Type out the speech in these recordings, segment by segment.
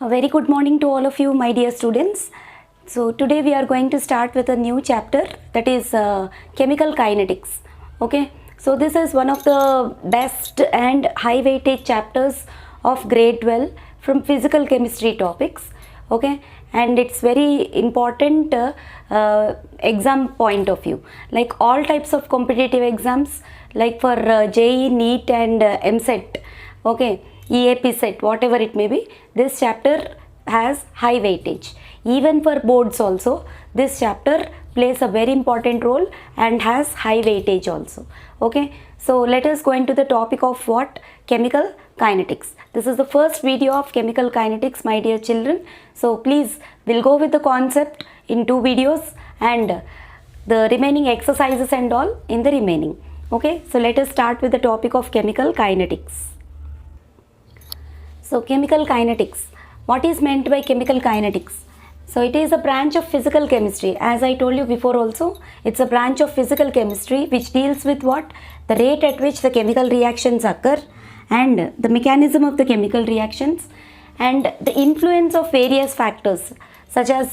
A very good morning to all of you, my dear students. So today we are going to start with a new chapter, that is chemical kinetics. Okay, so this is one of the best and high weightage chapters of grade 12 from physical chemistry topics. Okay, and it's very important exam point of view, like all types of competitive exams, like for JEE, NEET and MSET. Okay, EAP set, whatever it may be, this chapter has high weightage. Even for boards also, this chapter plays a very important role and has high weightage also. Okay, so let us go into the topic of what? Chemical kinetics. This is the first video of chemical kinetics, my dear children. So please, we'll go with the concept in 2 videos and the remaining exercises and all in the remaining. Okay, so let us start with the topic of chemical kinetics. So chemical kinetics, what is meant by chemical kinetics? So it is a branch of physical chemistry. As I told you before also, it's a branch of physical chemistry which deals with what? The rate at which the chemical reactions occur and the mechanism of the chemical reactions and the influence of various factors such as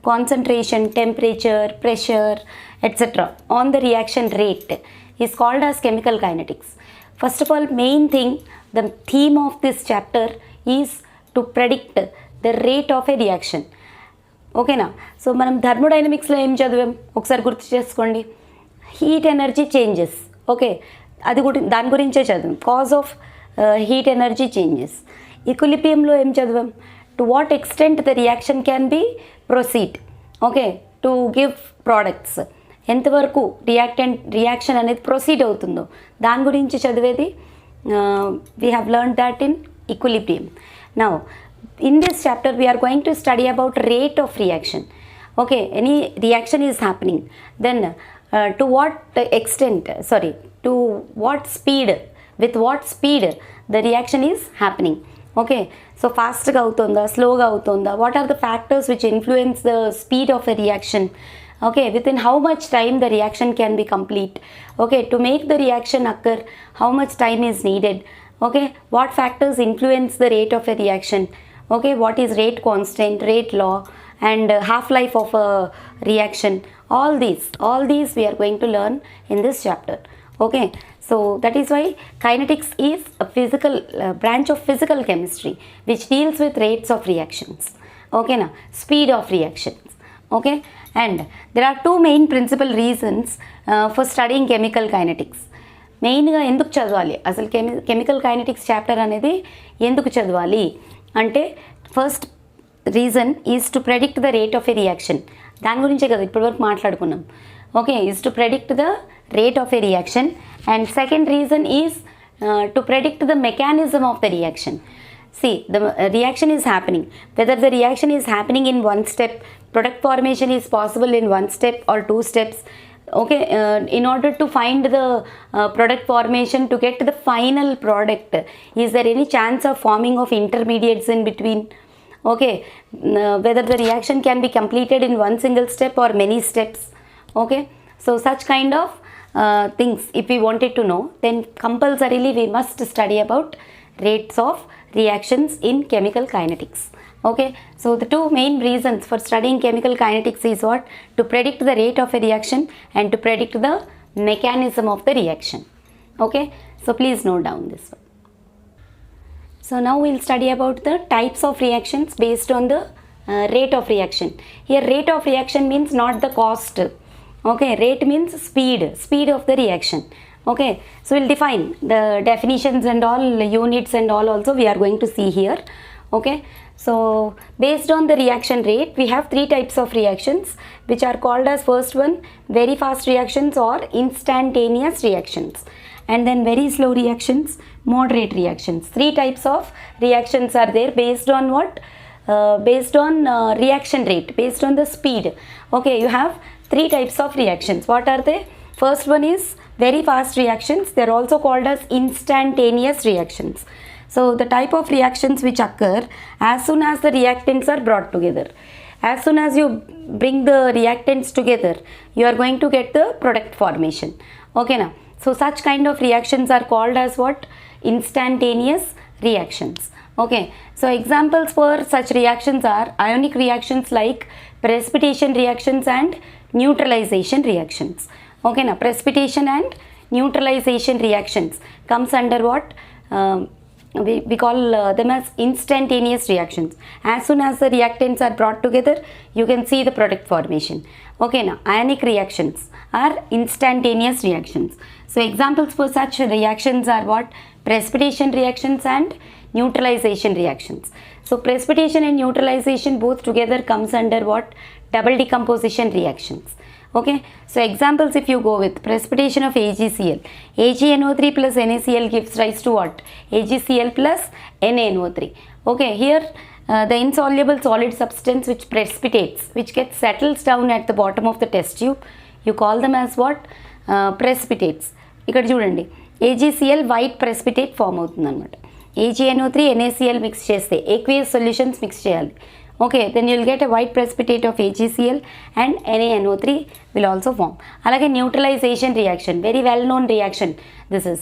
concentration, temperature, pressure, etc. on the reaction rate is called as chemical kinetics. First of all, main thing, the theme of this chapter is to predict the rate of a reaction. ఓకేనా? So మనం థర్మోడైనమిక్స్లో ఏం చదివాం ఒకసారి గుర్తు చేసుకోండి. Heat energy changes. Okay, అది దాని గురించే చదివాం. Cause of heat energy changes. ఈక్విలిబ్రియంలో ఏం చదివాం? To what extent the reaction can be proceed. Okay, to give products. ఎంతవరకు రియాక్షన్ అనేది ప్రొసీడ్ అవుతుందో దాని గురించి చదివేది. We have learned that in equilibrium. Now, in this chapter, we are going to study about rate of reaction. Okay, any reaction is happening. Then, to what extent, to what speed, with what speed the reaction is happening. Okay, so fast ga avutunda, slow ga avutunda. What are the factors which influence the speed of a reaction? Okay, within how much time the reaction can be complete. Okay, to make the reaction occur, how much time is needed. Okay, what factors influence the rate of a reaction. Okay, what is rate constant, rate law and half-life of a reaction. All these we are going to learn in this chapter. Okay, so that is why kinetics is a physical branch of physical chemistry which deals with rates of reactions. Okay, now speed of reactions. Okay, and there are 2 main principal reasons for studying chemical kinetics. మెయిన్గా ఎందుకు చదవాలి అసలు chemical kinetics chapter అనేది ఎందుకు చదవాలి అంటే, first reason is to predict the rate of a reaction. దాని గురించే కదా ఇప్పటివరకు మాట్లాడుకున్నాం. Okay, is to predict the rate of a reaction and second reason is to predict the mechanism of the reaction. See, the reaction is happening. Whether the reaction is happening in 1 step, product formation is possible in 1 step or 2 steps. Okay, in order to find the product formation to get the final product, is there any chance of forming of intermediates in between? Okay, whether the reaction can be completed in 1 single step or many steps. Okay, so such kind of things if we wanted to know, then compulsorily we must study about rates of reactions in chemical kinetics. Okay, so the 2 main reasons for studying chemical kinetics is what? To predict the rate of a reaction and to predict the mechanism of the reaction. Okay, so please note down this one. So now we'll study about the types of reactions based on the rate of reaction. Here rate of reaction means not the cost. Okay, rate means speed of the reaction. Okay, so we'll define the definitions and all, units and all also we are going to see here. Okay, so based on the reaction rate, we have 3 types of reactions which are called as, first one, very fast reactions or instantaneous reactions, and then very slow reactions, moderate reactions. 3 types of reactions are there based on what? Based on reaction rate, based on the speed. Okay, you have 3 types of reactions. What are they? First one is very fast reactions. They are also called as instantaneous reactions. So the type of reactions which occur as soon as the reactants are brought together. As soon as you bring the reactants together, you are going to get the product formation. Okay, now so such kind of reactions are called as what? Instantaneous reactions. Okay, so examples for such reactions are ionic reactions like precipitation reactions and neutralization reactions. Okay, now precipitation and neutralization reactions comes under what we call them as instantaneous reactions. As soon as the reactants are brought together, you can see the product formation. Okay, now ionic reactions are instantaneous reactions. So examples for such reactions are what? Precipitation reactions and neutralization reactions. So precipitation and neutralization both together comes under what? Double decomposition reactions. Okay, so examples if you go with precipitation of AgCl, AgNO3 plus NaCl gives rise to what? AgCl plus NaNO3. Okay, here the insoluble solid substance which precipitates, which gets settles down at the bottom of the test tube, you call them as what? Precipitates. ఇక్కడ చూడండి, AgCl white precipitate form అవుతుంది అనమాట. AgNO3 NaCl mix చేస్తే aqueous solutions mix చేయాలి. Okay, then you will get a white precipitate of AgCl and NaNO3 will also form. అలాగే neutralization reaction, very well known reaction. This is,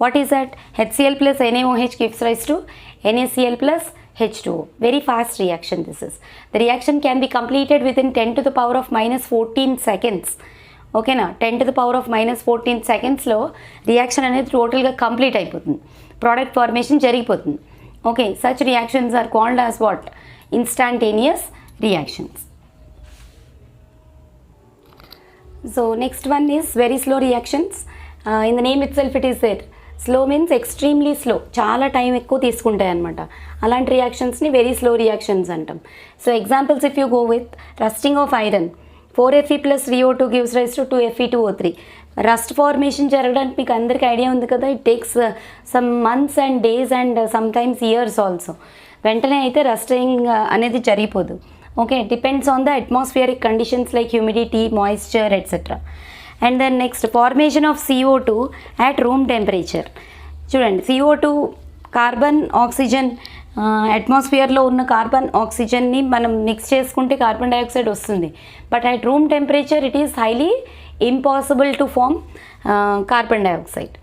what is that? HCl plus NaOH gives rise to NaCl plus H2O. Very fast reaction this is. The reaction can be completed within 10 to the power of minus 14 seconds. ఓకేనా, 10 to the power of minus 14 సెకండ్స్లో reaction అనేది టోటల్గా complete అయిపోతుంది, product formation జరిగిపోతుంది. Okay, such reactions are called as what? Instantaneous reactions. So next one is very slow reactions. In the name itself it is there. Slow means extremely slow, చాలా time ఎక్కువ తీసుకుంటాయి అనమాట. అలాంటి రియాక్షన్స్ని very slow reactions అంటాం. So examples if you go with rusting of iron, 4Fe plus 3O2 gives rise to 2Fe2O3. Rust formation జరగడానికి మీకు అందరికీ ఐడియా ఉంది కదా, it takes some months and days and some times years also. వెంటనే అయితే rusting అనేది జరిగిపోదు. Okay, depends on the atmospheric conditions like humidity, moisture etcetera. And then next formation of CO2 at room temperature. చూడండి, CO2 carbon oxygen, అట్మాస్ఫియర్లో ఉన్న carbon ఆక్సిజన్ని మనం mix చేసుకుంటే carbon dioxide వస్తుంది. But at room temperature it is highly impossible to form carbon dioxide.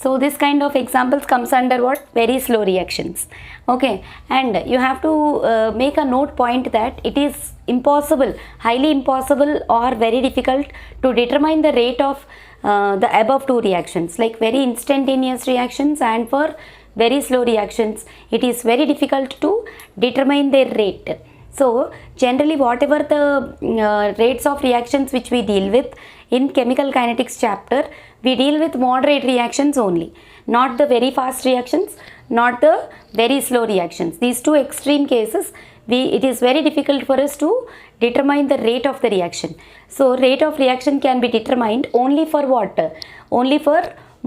So this kind of examples comes under what? Very slow reactions. Okay, and you have to make a note point that it is impossible, highly impossible or very difficult to determine the rate of the above two reactions, like very instantaneous reactions and for very slow reactions it is very difficult to determine their rate. So generally whatever the rates of reactions which we deal with in chemical kinetics chapter, we deal with moderate reactions only, not the very fast reactions, not the very slow reactions. These two extreme cases, it is very difficult for us to determine the rate of the reaction. So rate of reaction can be determined only for what? Only for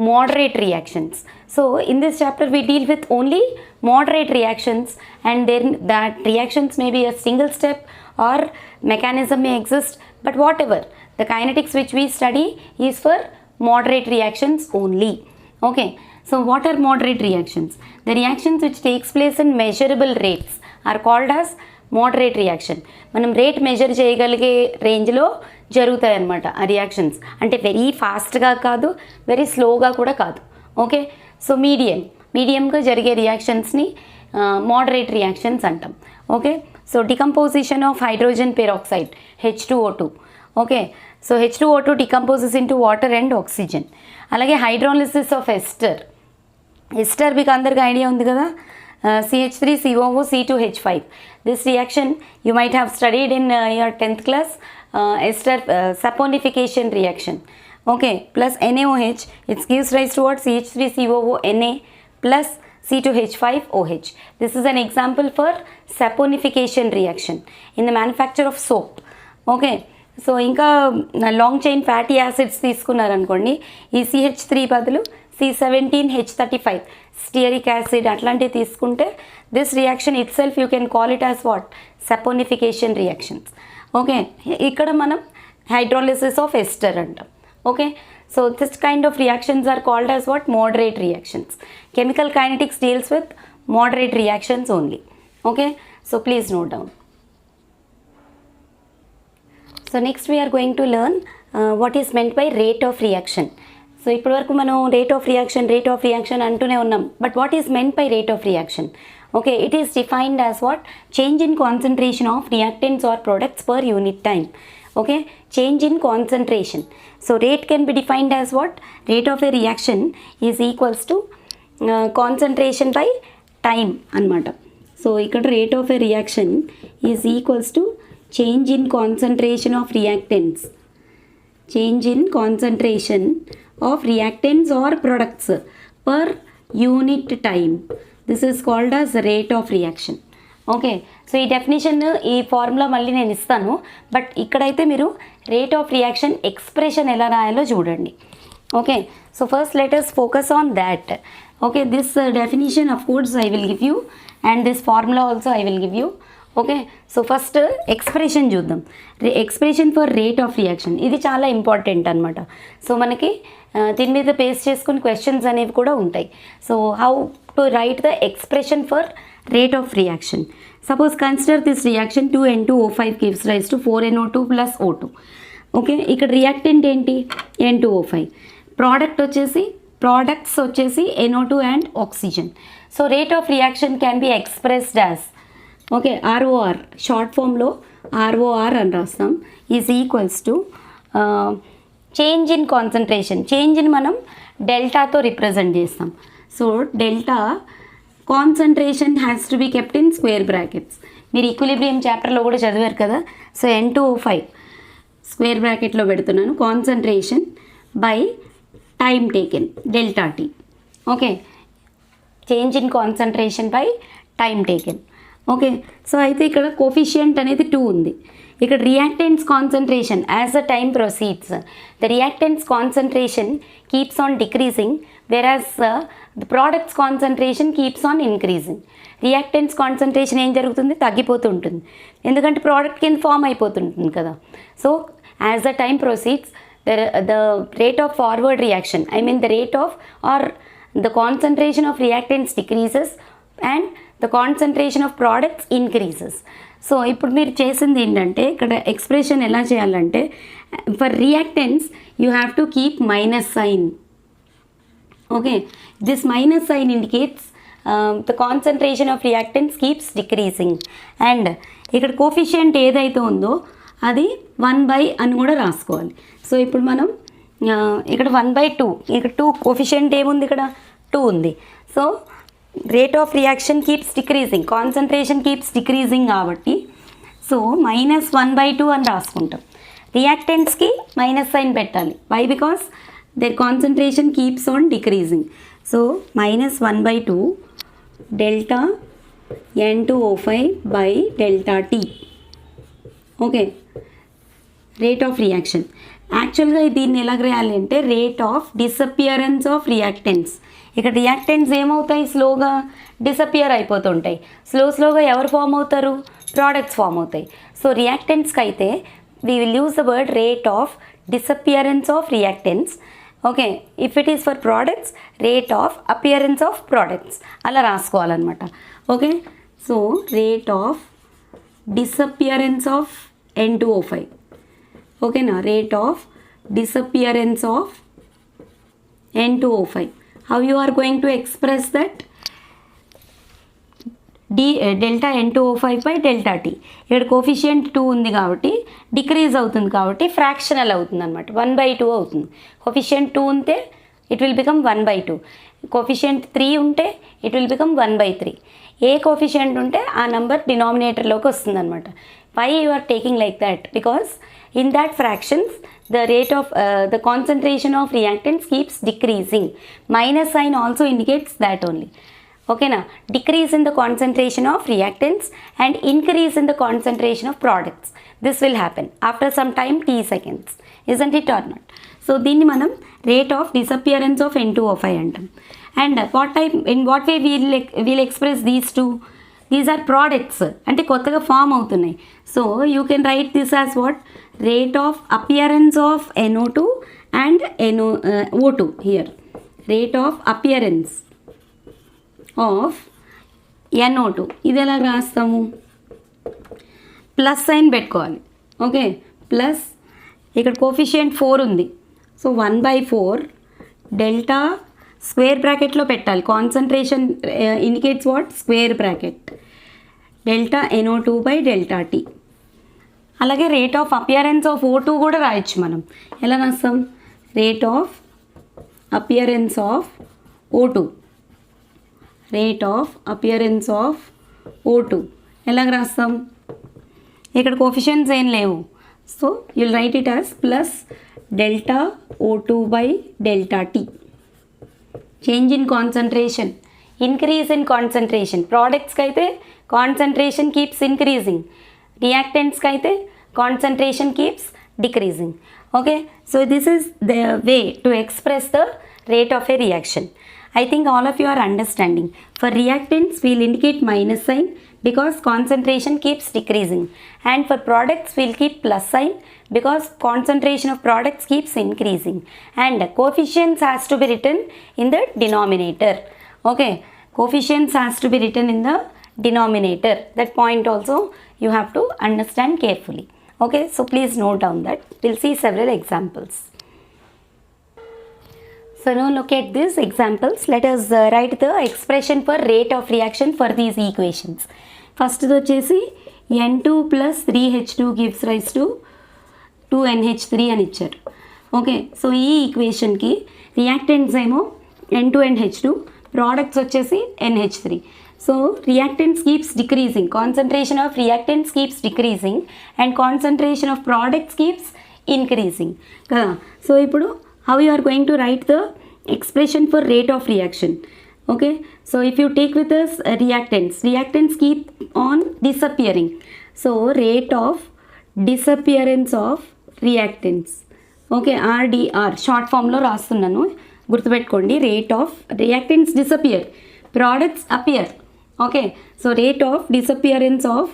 moderate reactions. So in this chapter we deal with only moderate reactions, and then that reactions may be a single step or mechanism may exist, but whatever, the kinetics which we study is for moderate reactions only. Okay, so what are moderate reactions? The reactions which takes place in measurable rates are called as moderate reaction. మనం rate measure చేయగలిగే రేంజ్లో జరుగుతాయి అన్నమాట ఆ reactions. అంటే very ఫాస్ట్గా కాదు, very స్లోగా కూడా కాదు. ఓకే, సో మీడియంగా జరిగే రియాక్షన్స్ని మోడరేట్ రియాక్షన్స్ అంటాం. Okay, so decomposition of hydrogen peroxide H2O2. Okay, so H2O2 decomposes into water and oxygen. అలాగే హైడ్రోలిసిస్ ఆఫ్ ఎస్టర్ మీకు అందరికీ ఐడియా ఉంది కదా, CH3COO C2H5. This reaction you might have studied in your 10th class, ester saponification reaction. Okay, plus NaOH, it gives rise to what? CH3COO Na plus C2H5OH. This is an example for saponification reaction in the manufacture of soap. Okay, so ఇంకా long chain fatty acids తీసుకున్నారనుకోండి, ఈ CH3 బదులు C17H35 stearic acid అట్లాంటివి తీసుకుంటే this reaction itself you can call it as what? Saponification reactions. Okay, ఇక్కడ మనం hydrolysis of ester అంటాం. Okay, so this kind of reactions are called as what? Moderate reactions. Chemical kinetics deals with moderate reactions only. Okay, so please note down. So next we are going to learn what is meant by rate of reaction. So ఇప్పటి వరకు మనం rate of reaction అంటూనే ఉన్నాం, but what is meant by rate of reaction? Okay, it is defined as what? Change in concentration of reactants or products per unit time. Okay, change in concentration. So rate can be defined as what? Rate of a reaction is equals to concentration by time anamata. So ikkada rate of a reaction is equals to change in concentration of reactants. Change in concentration of reactants or products per unit time. This is called as rate of reaction. Okay, so ఈ definition ఈ formula మళ్ళీ నేను ఇస్తాను, but ఇక్కడైతే మీరు rate of reaction expression ఎలా రాయాలో చూడండి. Okay, so first let us focus on that. Okay, this definition of course I will give you and this formula also I will give you. Okay, so first expression చూద్దాం. Expression for rate of reaction ఇది చాలా important అనమాట. So మనకి దీని మీద base చేసుకుని questions అనేవి కూడా ఉంటాయి. So how to right the expression for rate of reaction. Suppose consider this reaction 2N2O5 gives rise to 4NO2 plus O2. Okay, ఇక్కడ రియాక్టెంట్ ఏంటి? N2O5. ప్రోడక్ట్స్ వచ్చేసి NO2 and oxygen. So rate of reaction can be expressed as okay ROR, short ఫామ్లో ROR అని రాస్తాం, is equals to change in concentration. చేంజ్ని మనం డెల్టాతో represent చేస్తాం. So delta concentration has to be kept in square brackets. మీరు equilibrium చాప్టర్లో కూడా చదివారు కదా. సో N2O5 స్క్వేర్ బ్రాకెట్లో పెడుతున్నాను, concentration by time taken delta T. Okay, change in concentration by time taken. Okay, so అయితే ఇక్కడ కోఫిషియంట్ అనేది 2 ఉంది. ఇక్కడ reactants concentration as the time proceeds the reactants concentration keeps on decreasing, whereas the products concentration keeps on increasing. Reactants concentration ఏం జరుగుతుంది? తగ్గిపోతూ ఉంటుంది, ఎందుకంటే ప్రోడక్ట్ కింద ఫామ్ అయిపోతుంటుంది కదా. So as the time proceeds the rate of forward reaction, I mean the rate of or the concentration of reactants decreases and the concentration of products increases. So ఇప్పుడు మీరు చేసింది ఏంటంటే ఇక్కడ ఎక్స్ప్రెషన్ ఎలా చేయాలంటే for reactants you have to keep minus sign. Okay, this minus sign indicates the concentration of reactants keeps decreasing, and ఇక్కడ coefficient ఏదైతే ఉందో అది 1/, అని కూడా రాసుకోవాలి. సో ఇప్పుడు మనం ఇక్కడ 1/2, ఇక్కడ 2 కోఫిషియంట్ ఏముంది? ఇక్కడ 2 ఉంది. So rate of reaction keeps decreasing, concentration keeps decreasing కాబట్టి సో -1/2 అని రాసుకుంటాం. రియాక్టెంట్స్కి మైనస్ సైన్ పెట్టాలి. Why? Because their concentration keeps on decreasing. So -1/2 delta N2O5 by delta T. Okay, rate of reaction. యాక్చువల్గా దీన్ని ఎలా రాయాలి అంటే rate of disappearance of reactants. ఇక్కడ రియాక్టెంట్స్ ఏమవుతాయి? స్లోగా డిసపియర్ అయిపోతుంటాయి. స్లోగా ఎవరు ఫామ్ అవుతారు? ప్రోడక్ట్స్ ఫామ్ అవుతాయి. సో రియాక్టెంట్స్కి అయితే we will use the word rate of disappearance of reactants. Okay, if it is for products rate of appearance of products అలా రాసుకోవాలన్నమాట. Okay, so rate of disappearance of N2O5. ఓకేనా, rate of disappearance of N2O5. How you are going to express that? Delta N2O5 by delta T. ఇక్కడ coefficient 2 ఉంది కాబట్టి decrease అవుతుంది కాబట్టి fractional అవుతుంది అనమాట, 1/2 అవుతుంది. కోఫిషియంట్ 2 ఉంటే ఇట్ విల్ బికమ్ 1/2. కోఫిషియంట్ 3 ఉంటే ఇట్ విల్ బికమ్ 1/3. ఏ కోఫిషియంట్ ఉంటే ఆ నెంబర్ డినామినేటర్లోకి వస్తుంది అనమాట. Why you are taking like that? Because in that fractions the rate of the concentration of reactants keeps decreasing. Minus sign also indicates that only. ఓకేనా, decrease in the concentration of reactants and increase in the concentration of products. This will happen after some time t seconds, isn't it or not? So దీన్ని మనం rate of disappearance of N2O5 అంటాం. And in what way we'll express these two? These are products, అంటే కొత్తగా form అవుతున్నాయి. So you can write this as what? Rate of appearance of NO2 and O2 here. Rate of appearance of NO2 ఇది ఎలా రాస్తాము? Plus sign పెట్టుకోవాలి. Okay, plus ఇక్కడ coefficient 4 ఉంది. So 1/4 delta square బ్రాకెట్లో పెట్టాలి. Concentration indicates what? Square bracket. Delta NO2 by delta T. అలాగే rate of appearance of O2 కూడా రాయొచ్చు మనం. ఎలా రాస్తాం? Rate of appearance of O2. Rate of appearance of O2 ఎలాగ రాస్తాం? ఇక్కడ కోఫిషియన్స్ ఏం లేవు. So you'll write it as plus delta O2 by delta T. Change in concentration, increase in concentration. ప్రోడక్ట్స్కి అయితే కాన్సన్ట్రేషన్ కీప్స్ ఇంక్రీజింగ్, రియాక్టెంట్స్కి అయితే concentration keeps decreasing. Okay, so this is the way to express the rate of a reaction. I think all of you are understanding. For reactants we'll indicate minus sign because concentration keeps decreasing, and for products we'll keep plus sign because concentration of products keeps increasing, and coefficients has to be written in the denominator. Okay, coefficients has to be written in the denominator. That point also you have to understand carefully. Okay, so please note down that. We'll see several examples. So now look at these examples. Let us write the expression for rate of reaction for these equations. First వచ్చేసి N2 plus 3H2 gives rise to 2NH3 అని ఇచ్చారు. Okay, so ఈ ఈక్వేషన్కి reactants ఏమో N2 and H2, products వచ్చేసి NH3. So reactants keeps decreasing, concentration of reactants keeps decreasing and concentration of products keeps increasing kada. So ఇప్పుడు how you are going to write the expression for rate of reaction? Okay, so if you take with us reactants keep on disappearing, so rate of disappearance of reactants. Okay, RDR short form లో రాస్తున్నాను, గుర్తుపెట్టుకోండి. Rate of reactants disappear, products appear. Okay, so rate of disappearance of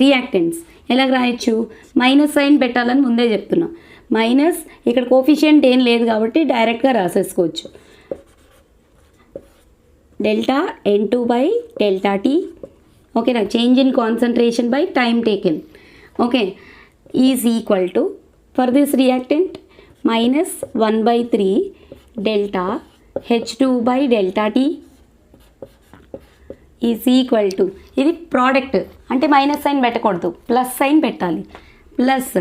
reactants ఎలాగ రాయొచ్చు? Minus sign పెట్టాలని ముందే చెప్తున్నా. Minus ఇక్కడ coefficient ఏం లేదు కాబట్టి డైరెక్ట్గా రాసేసుకోవచ్చు. Delta N2 by delta T. ఓకేనా, change in concentration by time taken. Okay, is equal to for this reactant minus 1/3 delta H2 by delta T is equal to, ఇది ప్రోడక్ట్ అంటే మైనస్ సైన్ పెట్టకూడదు, plus sign పెట్టాలి. Plus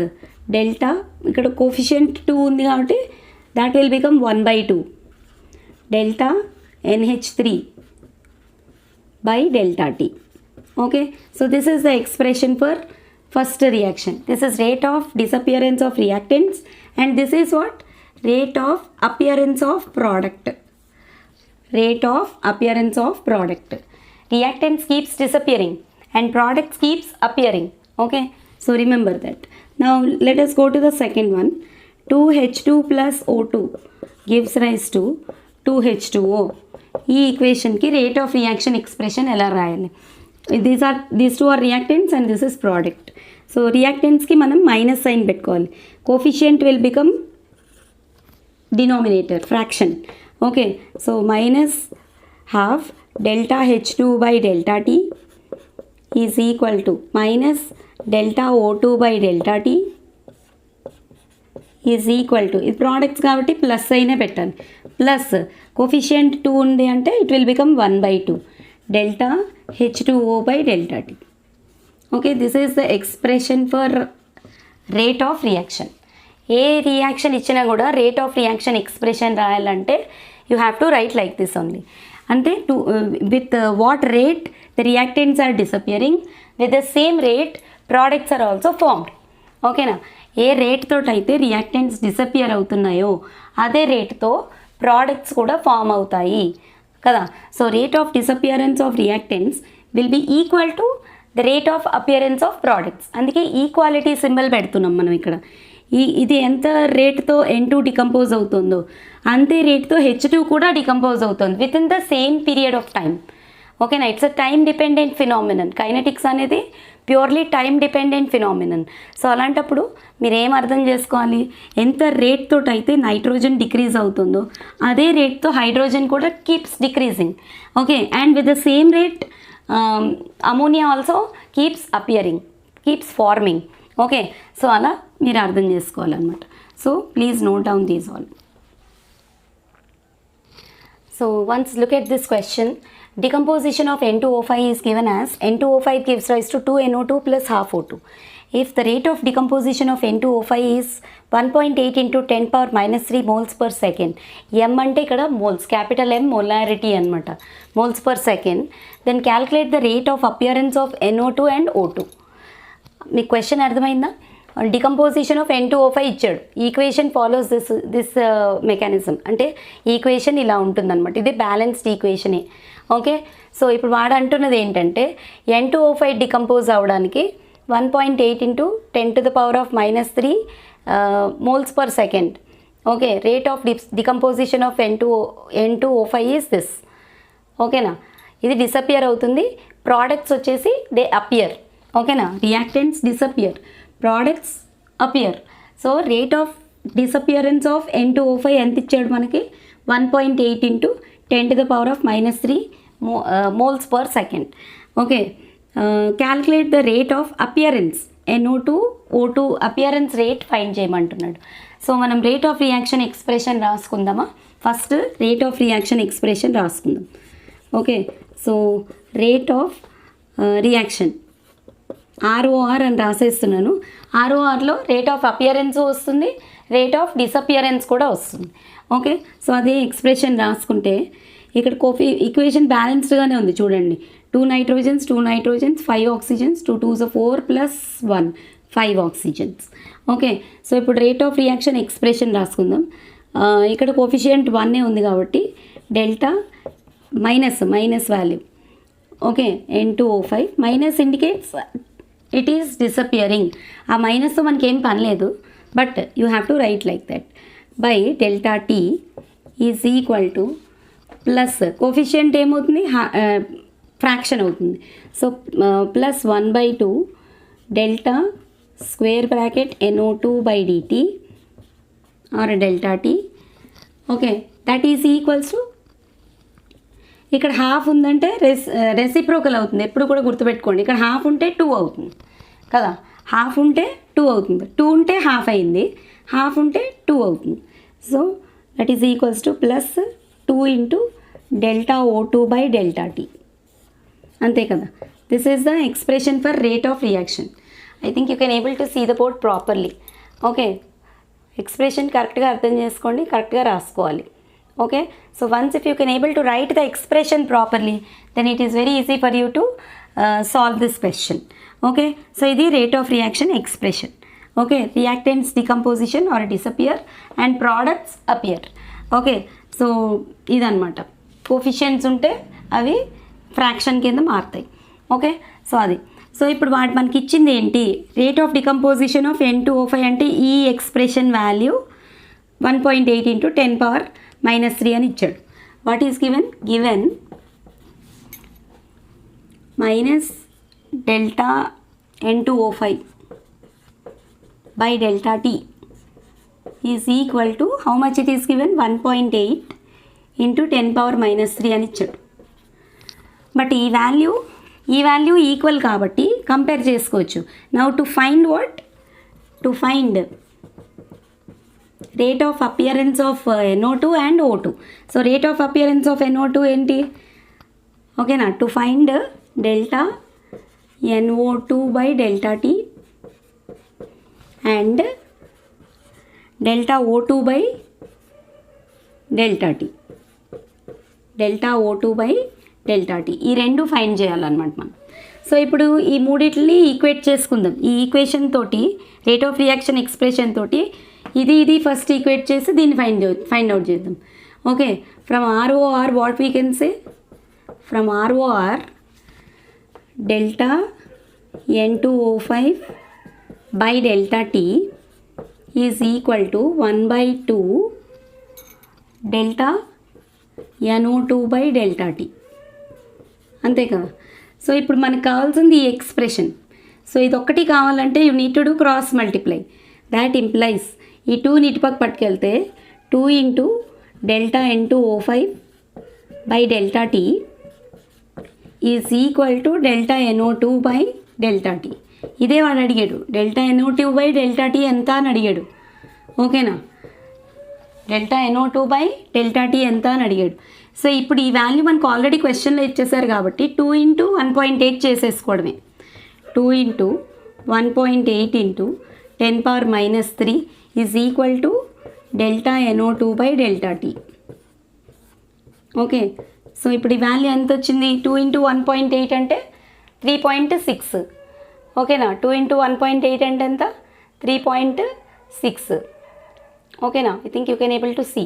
delta, ఇక్కడ coefficient 2 ఉంది కాబట్టి that will become 1/2 delta NH3 by delta T. Okay, so this is the expression for first reaction. This is rate of disappearance of reactants and this is what? Rate of appearance of product. Rate of appearance of product. Reactants keeps disappearing and products keeps appearing. Okay, so remember that. Now let us go to the second one. 2H2 plus O2 gives rise to 2H2O. ఈ ఈక్వేషన్కి rate of reaction expression ఎలా రాయాలి? These two are reactants and this is product. So రియాక్టెంట్స్కి మనం minus sign పెట్టుకోవాలి. Coefficient will become denominator, fraction. Okay, so minus half delta H2 by delta T is equal to minus delta O2 by delta T is equal to, ఇది products కాబట్టి plus అయినా పెట్టాలి. Plus coefficient 2 ఉంది అంటే it will become 1/2 delta H2O by delta T. Okay, this is the expression for rate of reaction. A reaction ఇచ్చినా కూడా rate of reaction expression రాయాలంటే you have to write like this only. అంటే with what rate the reactants are disappearing, with the same rate products are also formed. ఓకేనా, ఏ rate తోటి అయితే reactants disappear అవుతున్నాయో అదే రేట్తో products కూడా ఫామ్ అవుతాయి కదా. So rate of disappearance of reactants will be equal to the rate of appearance of products. అందుకే equality symbol పెడుతున్నాం మనం ఇక్కడ. ఇది ఎంత రేట్తో N2 డికంపోజ్ అవుతుందో అంతే రేట్తో H2 కూడా డికంపోజ్ అవుతుంది with in the same period of time. ఓకేనా, it's a time dependent phenomenon. Kinetics అనేది purely time dependent phenomenon. So అలాంటప్పుడు మీరు ఏం అర్థం చేసుకోవాలి? ఎంత రేట్ తోటి అయితే నైట్రోజన్ డిక్రీజ్ అవుతుందో అదే రేట్తో హైడ్రోజన్ కూడా keeps decreasing. Okay, and with the same rate ammonia also keeps appearing, keeps farming. Okay, so అలా మీరు అర్థం చేసుకోవాలన్నమాట. So please note down these all. So once look at this question. Decomposition of N2O5 is given as N2O5 gives rise to 2NO2 plus half O2. If the rate of decomposition of N2O5 is 1.8 into 10 power minus 3 moles per second. M అంటే ఇక్కడ moles, capital M molarity అనమాట, moles per second. Then calculate the rate of appearance of NO2 and O2. మీకు question అర్థమైందా? Decomposition of N2O5 ఇచ్చాడు. Equation follows this mechanism. అంటే equation ఇలా ఉంటుందన్నమాట. ఇది బ్యాలెన్స్డ్ ఈక్వేషనే. ఓకే, సో ఇప్పుడు వాడు అంటున్నది ఏంటంటే N2O5 డికంపోజ్ అవ్వడానికి 1.8 into 10 to the power of minus 3 moles per second. Okay, rate of decomposition of N2O5 is this. ఓకేనా, ఇది డిసపియర్ అవుతుంది. ప్రోడక్ట్స్ వచ్చేసి దే అపియర్. ఓకేనా, reactants disappear, products appear. So rate of disappearance of N2O5 ఎంత ఇచ్చాడు మనకి? 1.8 into 10 to the power of minus 3 moles per second. Okay, calculate the rate of appearance NO2 O2 appearance rate find చేయమంటున్నాడు. So మనం rate of reaction expression రాసుకుందామా? First rate of reaction expression రాసుకుందాం. Okay, so rate of reaction ROR అని రాసేస్తున్నాను. RORలో rate of appearance వస్తుంది, rate of disappearance కూడా వస్తుంది. ఓకే, సో అదే ఎక్స్ప్రెషన్ రాసుకుంటే ఇక్కడ ఈక్వేషన్ బ్యాలెన్స్డ్గానే ఉంది చూడండి. 2 nitrogens 5 oxygens 2 2s 4 plus 1 5 oxygens. Okay, so ఇప్పుడు రేట్ ఆఫ్ రియాక్షన్ ఎక్స్ప్రెషన్ రాసుకుందాం. ఇక్కడ కోఫిషియంట్ 1 ఉంది కాబట్టి delta minus value. Okay, N2O5 minus indicates it is disappearing. ఆ మైనస్తో మనకి ఏం పని లేదు, but you have to write like that. By delta T is equal to plus coefficient ఏమవుతుంది, ఫ్రాక్షన్ అవుతుంది. So plus 1/2 delta square bracket NO2/dt or delta T. Okay, that is equals to ఇక్కడ half ఉందంటే reciprocal అవుతుంది. ఎప్పుడు కూడా గుర్తుపెట్టుకోండి, ఇక్కడ half ఉంటే 2 అవుతుంది కదా, హాఫ్ ఉంటే 2 అవుతుంది, 2 ఉంటే హాఫ్ అయింది, హాఫ్ ఉంటే 2 అవుతుంది. So that is equals to plus 2 into delta O2/ΔT. అంతే కదా, this is the expression for rate of reaction. I think you can able to see the board properly. Okay, expression కరెక్ట్గా అర్థం చేసుకోండి, కరెక్ట్గా రాసుకోవాలి. Okay, so once if you can able to write the expression properly, then it is very easy for you to solve this question. Okay, so ఇది rate of reaction expression. Okay, reactants decomposition or disappear and products appear. Okay, so ఇదన్నమాట, coefficients ఉంటే అవి fraction కింద మారుతాయి. Okay, so అది. So ఇప్పుడు మనకి ఇచ్చింది ఏంటి, rate of decomposition of N2O5 అంటే ఈ expression value 1.8 into 10 power minus 3 అని ఇచ్చాడు. What is given minus delta N2O5 by delta T is equal to how much it is given 1.8 into 10 power minus 3 అని ఇచ్చాడు. బట్ ఈ value equal కాబట్టి compare చేసుకోవచ్చు. Now to find rate of appearance of NO2 and O2. So rate of appearance of NO2 ఏంటి? ఓకేనా, to find delta NO2/ΔT and delta O2/ΔT ఈ రెండు find చేయాలన్నమాట మనం. సో ఇప్పుడు ఈ మూడిటిని ఈక్వేట్ చేసుకుందాం. ఈ ఈక్వేషన్ తోటి రేట్ ఆఫ్ రియాక్షన్ ఎక్స్ప్రెషన్ తోటి ఇది ఫస్ట్ ఈక్వేట్ చేసి దీన్ని ఫైండ్ అవుట్ చేద్దాం. Okay, from ROR what we can say, from ROR delta N2O5/ΔT is equal to 1/2 delta NO2/ΔT. అంతే కదా. సో ఇప్పుడు మనకు కావాల్సింది ఈ ఎక్స్ప్రెషన్. సో ఇది ఒక్కటి కావాలంటే you need to do cross multiply. That implies ఈ 2ని ఇటుపక్క పట్టుకెళ్తే 2 into delta N2O5/ΔT is equal to delta NO2/ΔT. ఇదే వాడు అడిగాడు, డెల్టా NO2/ΔT ఎంత అని అడిగాడు. ఓకేనా, డెల్టా NO2/ΔT ఎంత అని అడిగాడు. సో ఇప్పుడు ఈ వాల్యూ మనకు ఆల్రెడీ క్వశ్చన్లో ఇచ్చేసారు కాబట్టి 2 ఇంటూ 1.8 చేసేసుకోవడమే. 2 into 1.8 into 10⁻³ is equal to ΔNO2/ΔT. Okay, so ఇప్పుడు ఈ వాల్యూ ఎంత వచ్చింది? 2 ఇంటూ 1.8 అంటే 3.6. ఓకేనా, 2 ఇంటూ 1.8 అంటే ఎంత? 3.6. ఓకేనా, I think you can able to see.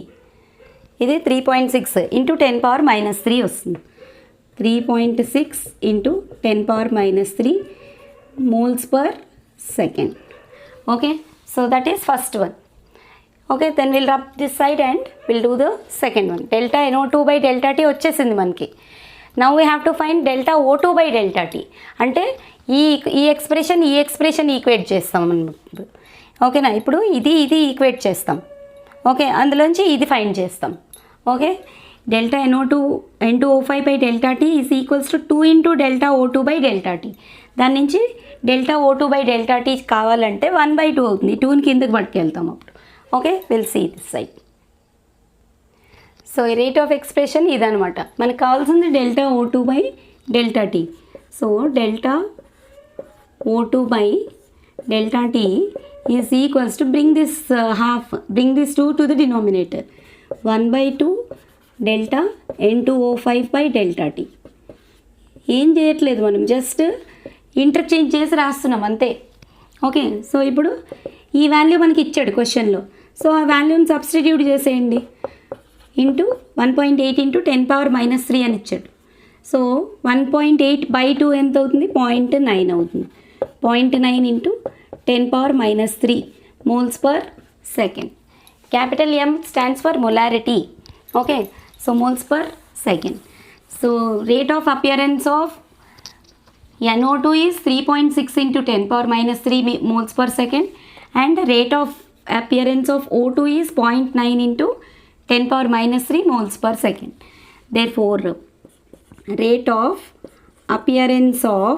ఇది 3.6 ఇంటూ 10⁻³ వస్తుంది. 3.6 into 10⁻³ moles per second. Okay, so that is first one. Okay, then we'll rub this side and we'll do the second one. ΔNO2/ΔT వచ్చేసింది మనకి. Now we have to find ΔO2/ΔT. అంటే ఈ expression equate చేస్తాం మనం. ఓకేనా, ఇప్పుడు ఇది equate చేస్తాం. ఓకే, అందులోంచి ఇది ఫైండ్ చేస్తాం. Okay, ΔNO2/ΔT is equals to 2 into ΔO2/ΔT. దాని నుంచి ΔO2/ΔT కావాలంటే 1/2 అవుతుంది. 2ని కిందకి పట్టుకెళ్తాం అప్పుడు. Okay, will see this side. So ఈ రేట్ ఆఫ్ ఎక్స్ప్రెషన్ ఇదనమాట. మనకు కావాల్సింది ΔO2/ΔT. So ΔO2/ΔT is equals to bring this 2 to the denominator. 1/2 ΔN2O5/ΔT. ఏం చేయట్లేదు మనం, జస్ట్ ఇంటర్చేంజ్ చేసి రాస్తున్నాం అంతే. ఓకే, సో ఇప్పుడు ఈ వాల్యూ మనకి ఇచ్చాడు క్వశ్చన్లో. సో ఆ వాల్యూని సబ్స్టిట్యూట్ చేసేయండి. ఇంటూ 1.8 ఇంటూ 10⁻³ అని ఇచ్చాడు. సో 1.8/2 ఎంత అవుతుంది? 0.9 అవుతుంది. 0.9 into 10⁻³ moles per second. Capital M stands for molarity. Okay, so moles per second. So rate of appearance of NO2 is 3.6 into 10⁻³ moles per second, and rate of appearance of O2 is 0.9 into 10⁻³ moles per second. Therefore, rate of appearance of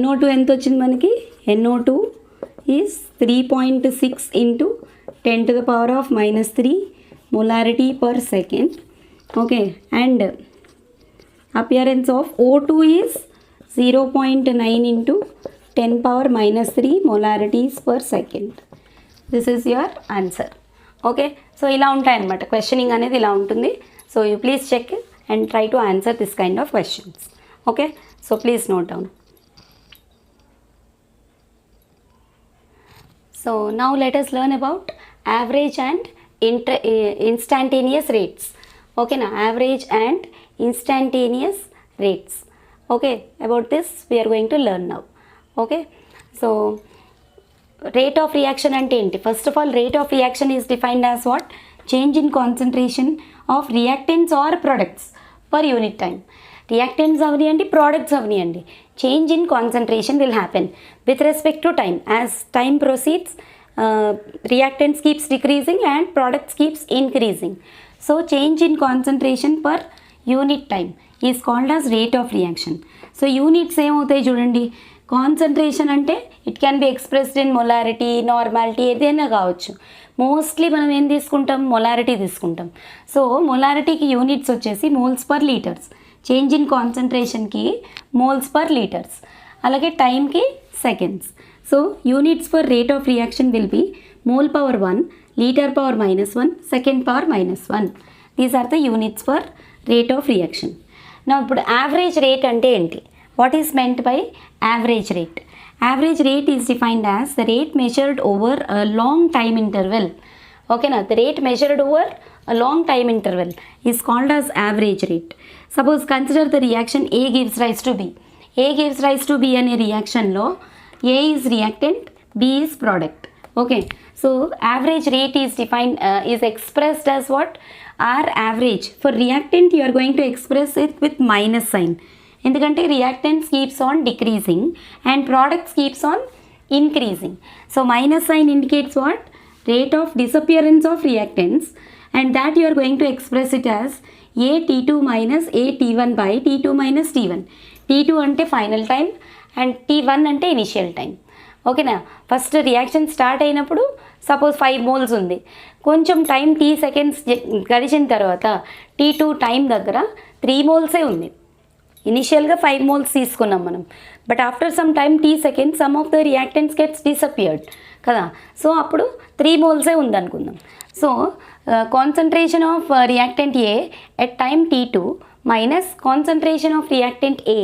NO2 ఎంత వచ్చింది మనకి? NO2 is 3.6 into 10⁻³ molarity per second. Okay, and appearance of O2 is 0.9 into 10⁻³ molarities per second. This is your answer. Okay, so ఇలా ఉంటాయన్నమాట. Questioning అనేది ఇలా ఉంటుంది. So you please check and try to answer this kind of questions. Okay, so please note down. So now let us learn about average and instantaneous rates. Okay, now average and instantaneous rates. Okay, about this we are going to learn now. Okay, so rate of reaction ante enti? First of all, rate of reaction is defined as what? Change in concentration of reactants or products per unit time. Reactants avniyandi, products avniyandi, change in concentration will happen with respect to time. As time proceeds, reactants keeps decreasing and products keeps increasing. So change in concentration per unit time is called as rate of reaction. So units ఏం అవుతాయి చూడండి. Concentration అంటే it can be expressed in molarity, normality, ఏదైనా కావచ్చు. Mostly మనం ఏం తీసుకుంటాం? Molarity తీసుకుంటాం. సో మొలారిటీకి యూనిట్స్ వచ్చేసి moles per litres, change in కాన్సన్ట్రేషన్కి మోల్స్ పర్ లీటర్స్, అలాగే టైంకి seconds. So units for rate of reaction will be mole power 1, litre power -1, second power -1. These are the units for rate of reaction. నా ఇప్పుడు average rate అంటే ఏంటి? What is meant by average rate? Average rate is defined as the rate measured over a long time interval. Okay, now the rate measured over a long time interval is called as average rate. Suppose consider the reaction A gives rise to B. A gives rise to B అనే reaction లో A is reactant, B is product. Okay, so average rate is defined is expressed as what? R average. For reactant you are going to express it with minus sign. ఎందుకంటే reactants keeps on decreasing and products keeps on increasing. So minus sign indicates what? Rate of disappearance of reactants, and that you are going to express it as AT2 minus AT1 by T2 minus T1. T2 అంటే final time and T1 అంటే initial time. ఓకేనా. First reaction start అయినప్పుడు suppose 5 moles ఉంది, కొంచెం time t seconds గడిచిన తర్వాత t2 time దగ్గర 3 మోల్సే ఉంది. ఇనిషియల్గా 5 మోల్స్ తీసుకున్నాం మనం, but after some time t seconds some of the reactants gets disappeared కదా. సో అప్పుడు 3 మోల్సే ఉందనుకుందాం. So concentration of reactant A at time t2 minus concentration of reactant A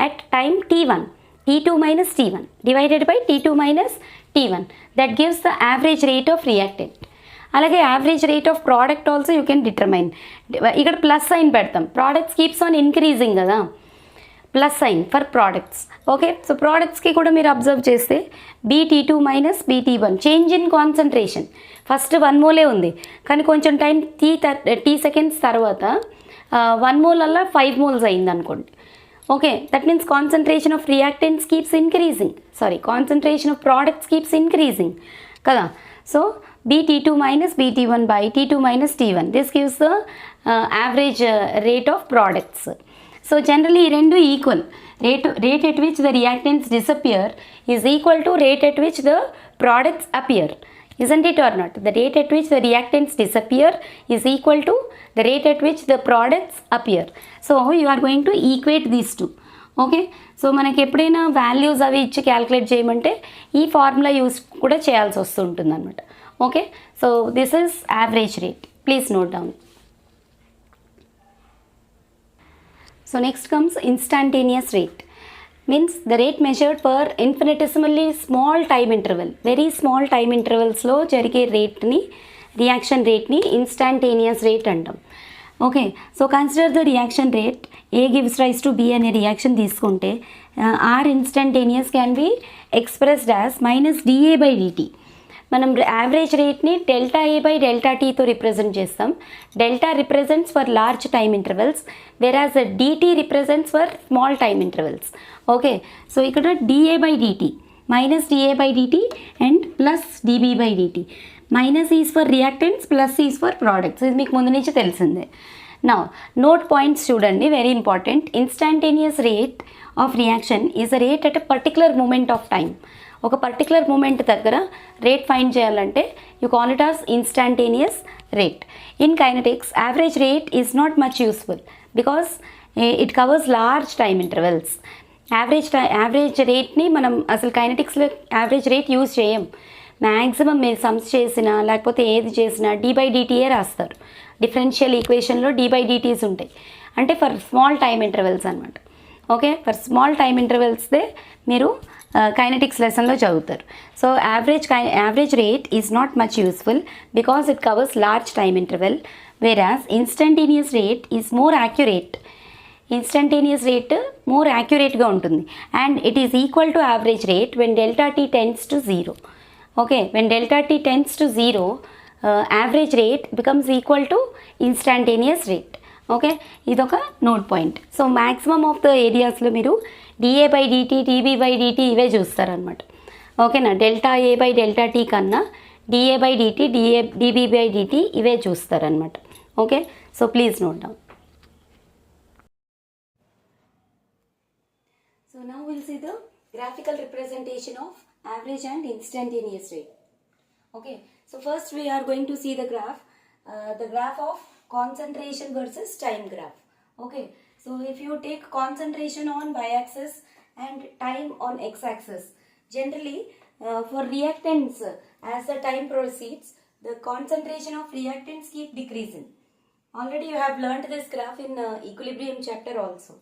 at time t1, t2 minus t1 divided by t2 minus t1, that gives the average rate of reactant. అలాగే average rate of product also you can determine. ఇక్కడ plus sign పెడతాం, products keeps on increasing కదా, plus sign for products. Okay, so ప్రోడక్ట్స్కి కూడా మీరు observe చేస్తే BT2 minus BT1 change in concentration. First 1 మోలే ఉంది, కానీ కొంచెం టైం t సెకండ్స్ తర్వాత 1 మోల్ అలా 5 మోల్స్ అయింది అనుకోండి. Okay, that means concentration of reactants keeps increasing, concentration of products keeps increasing కదా. So BT2 minus BT1 by T2 minus T1, this gives the average rate of products. So generally ఈ రెండు equal, rate at which the reactants disappear is equal to rate at which the products appear, isn't it or not? The rate at which the reactants disappear is equal to the rate at which the products appear. So you are going to equate these two. Okay, so మనకి ఎప్పుడైనా values అవి ఇచ్చి calculate చేయమంటే ఈ formula use కూడా చేయాల్సి వస్తుంటుంది అనమాట. Okay, so this is average rate, please note down. So next comes instantaneous rate. Means the rate measured for infinitesimally small time interval, very small time ఇంటర్వెల్స్లో జరిగే రేట్ని, రియాక్షన్ రేట్ని ఇన్స్టాంటేనియస్ రేట్ అంటాం. Okay, so consider the reaction rate A gives rise to B అనే reaction తీసుకుంటే R instantaneous can be expressed as minus dA by dt. మనం average రేట్ని delta A by delta Tతో represent చేస్తాం. Delta represents for large time intervals, whereas dt represents for small time intervals. Okay, so ఇక్కడ dA by dt, minus dA by dt and plus dB by dt. Minus is for reactants, plus is for products, ఇది మీకు ముందు నుంచి తెలిసిందే. Now note points చూడండి, very important. Instantaneous rate of reaction is a rate at a particular moment of time. ఒక particular moment దగ్గర rate find చేయాలంటే you call it as instantaneous rate. In kinetics average rate is not much useful because it covers large time intervals. Average రేట్ని మనం అసలు కైనెటిక్స్లో average rate use చేయం. Maximum మీరు sums చేసినా లేకపోతే ఏది చేసినా d/dtఏ రాస్తారు. డిఫరెన్షియల్ ఈక్వేషన్లో d/dt's ఉంటాయి, అంటే ఫర్ స్మాల్ టైమ్ ఇంటర్వెల్స్ అనమాట. ఓకే, ఫర్ స్మాల్ టైమ్ ఇంటర్వెల్స్దే మీరు కైనెటిక్స్ లెసన్లో చదువుతారు. So average rate is not much useful because it covers large time interval, whereas instantaneous rate is more accurate. Instantaneous rate more యాక్యురేట్గా ఉంటుంది and it is equal to average rate when delta t tends to 0. Okay, when delta t tends to 0, average rate becomes equal to instantaneous rate. Okay, ఇదొక note point. So maximum of the ఏరియాస్లో మీరు dA by dt, dB by dt ఇవే చూస్తారనమాట. ఓకేనా, delta A by delta t కన్నా dA by dt, dB by dt ఇవే చూస్తారనమాట. Okay, so please note down. So now we'll see the graphical representation of average and instantaneous rate. Okay, so first we are going to see the graph of concentration versus time graph. Okay, so if you take concentration on y-axis and time on x-axis, generally for reactants, as the time proceeds, the concentration of reactants keep decreasing. Already you have learnt this graph in equilibrium chapter also.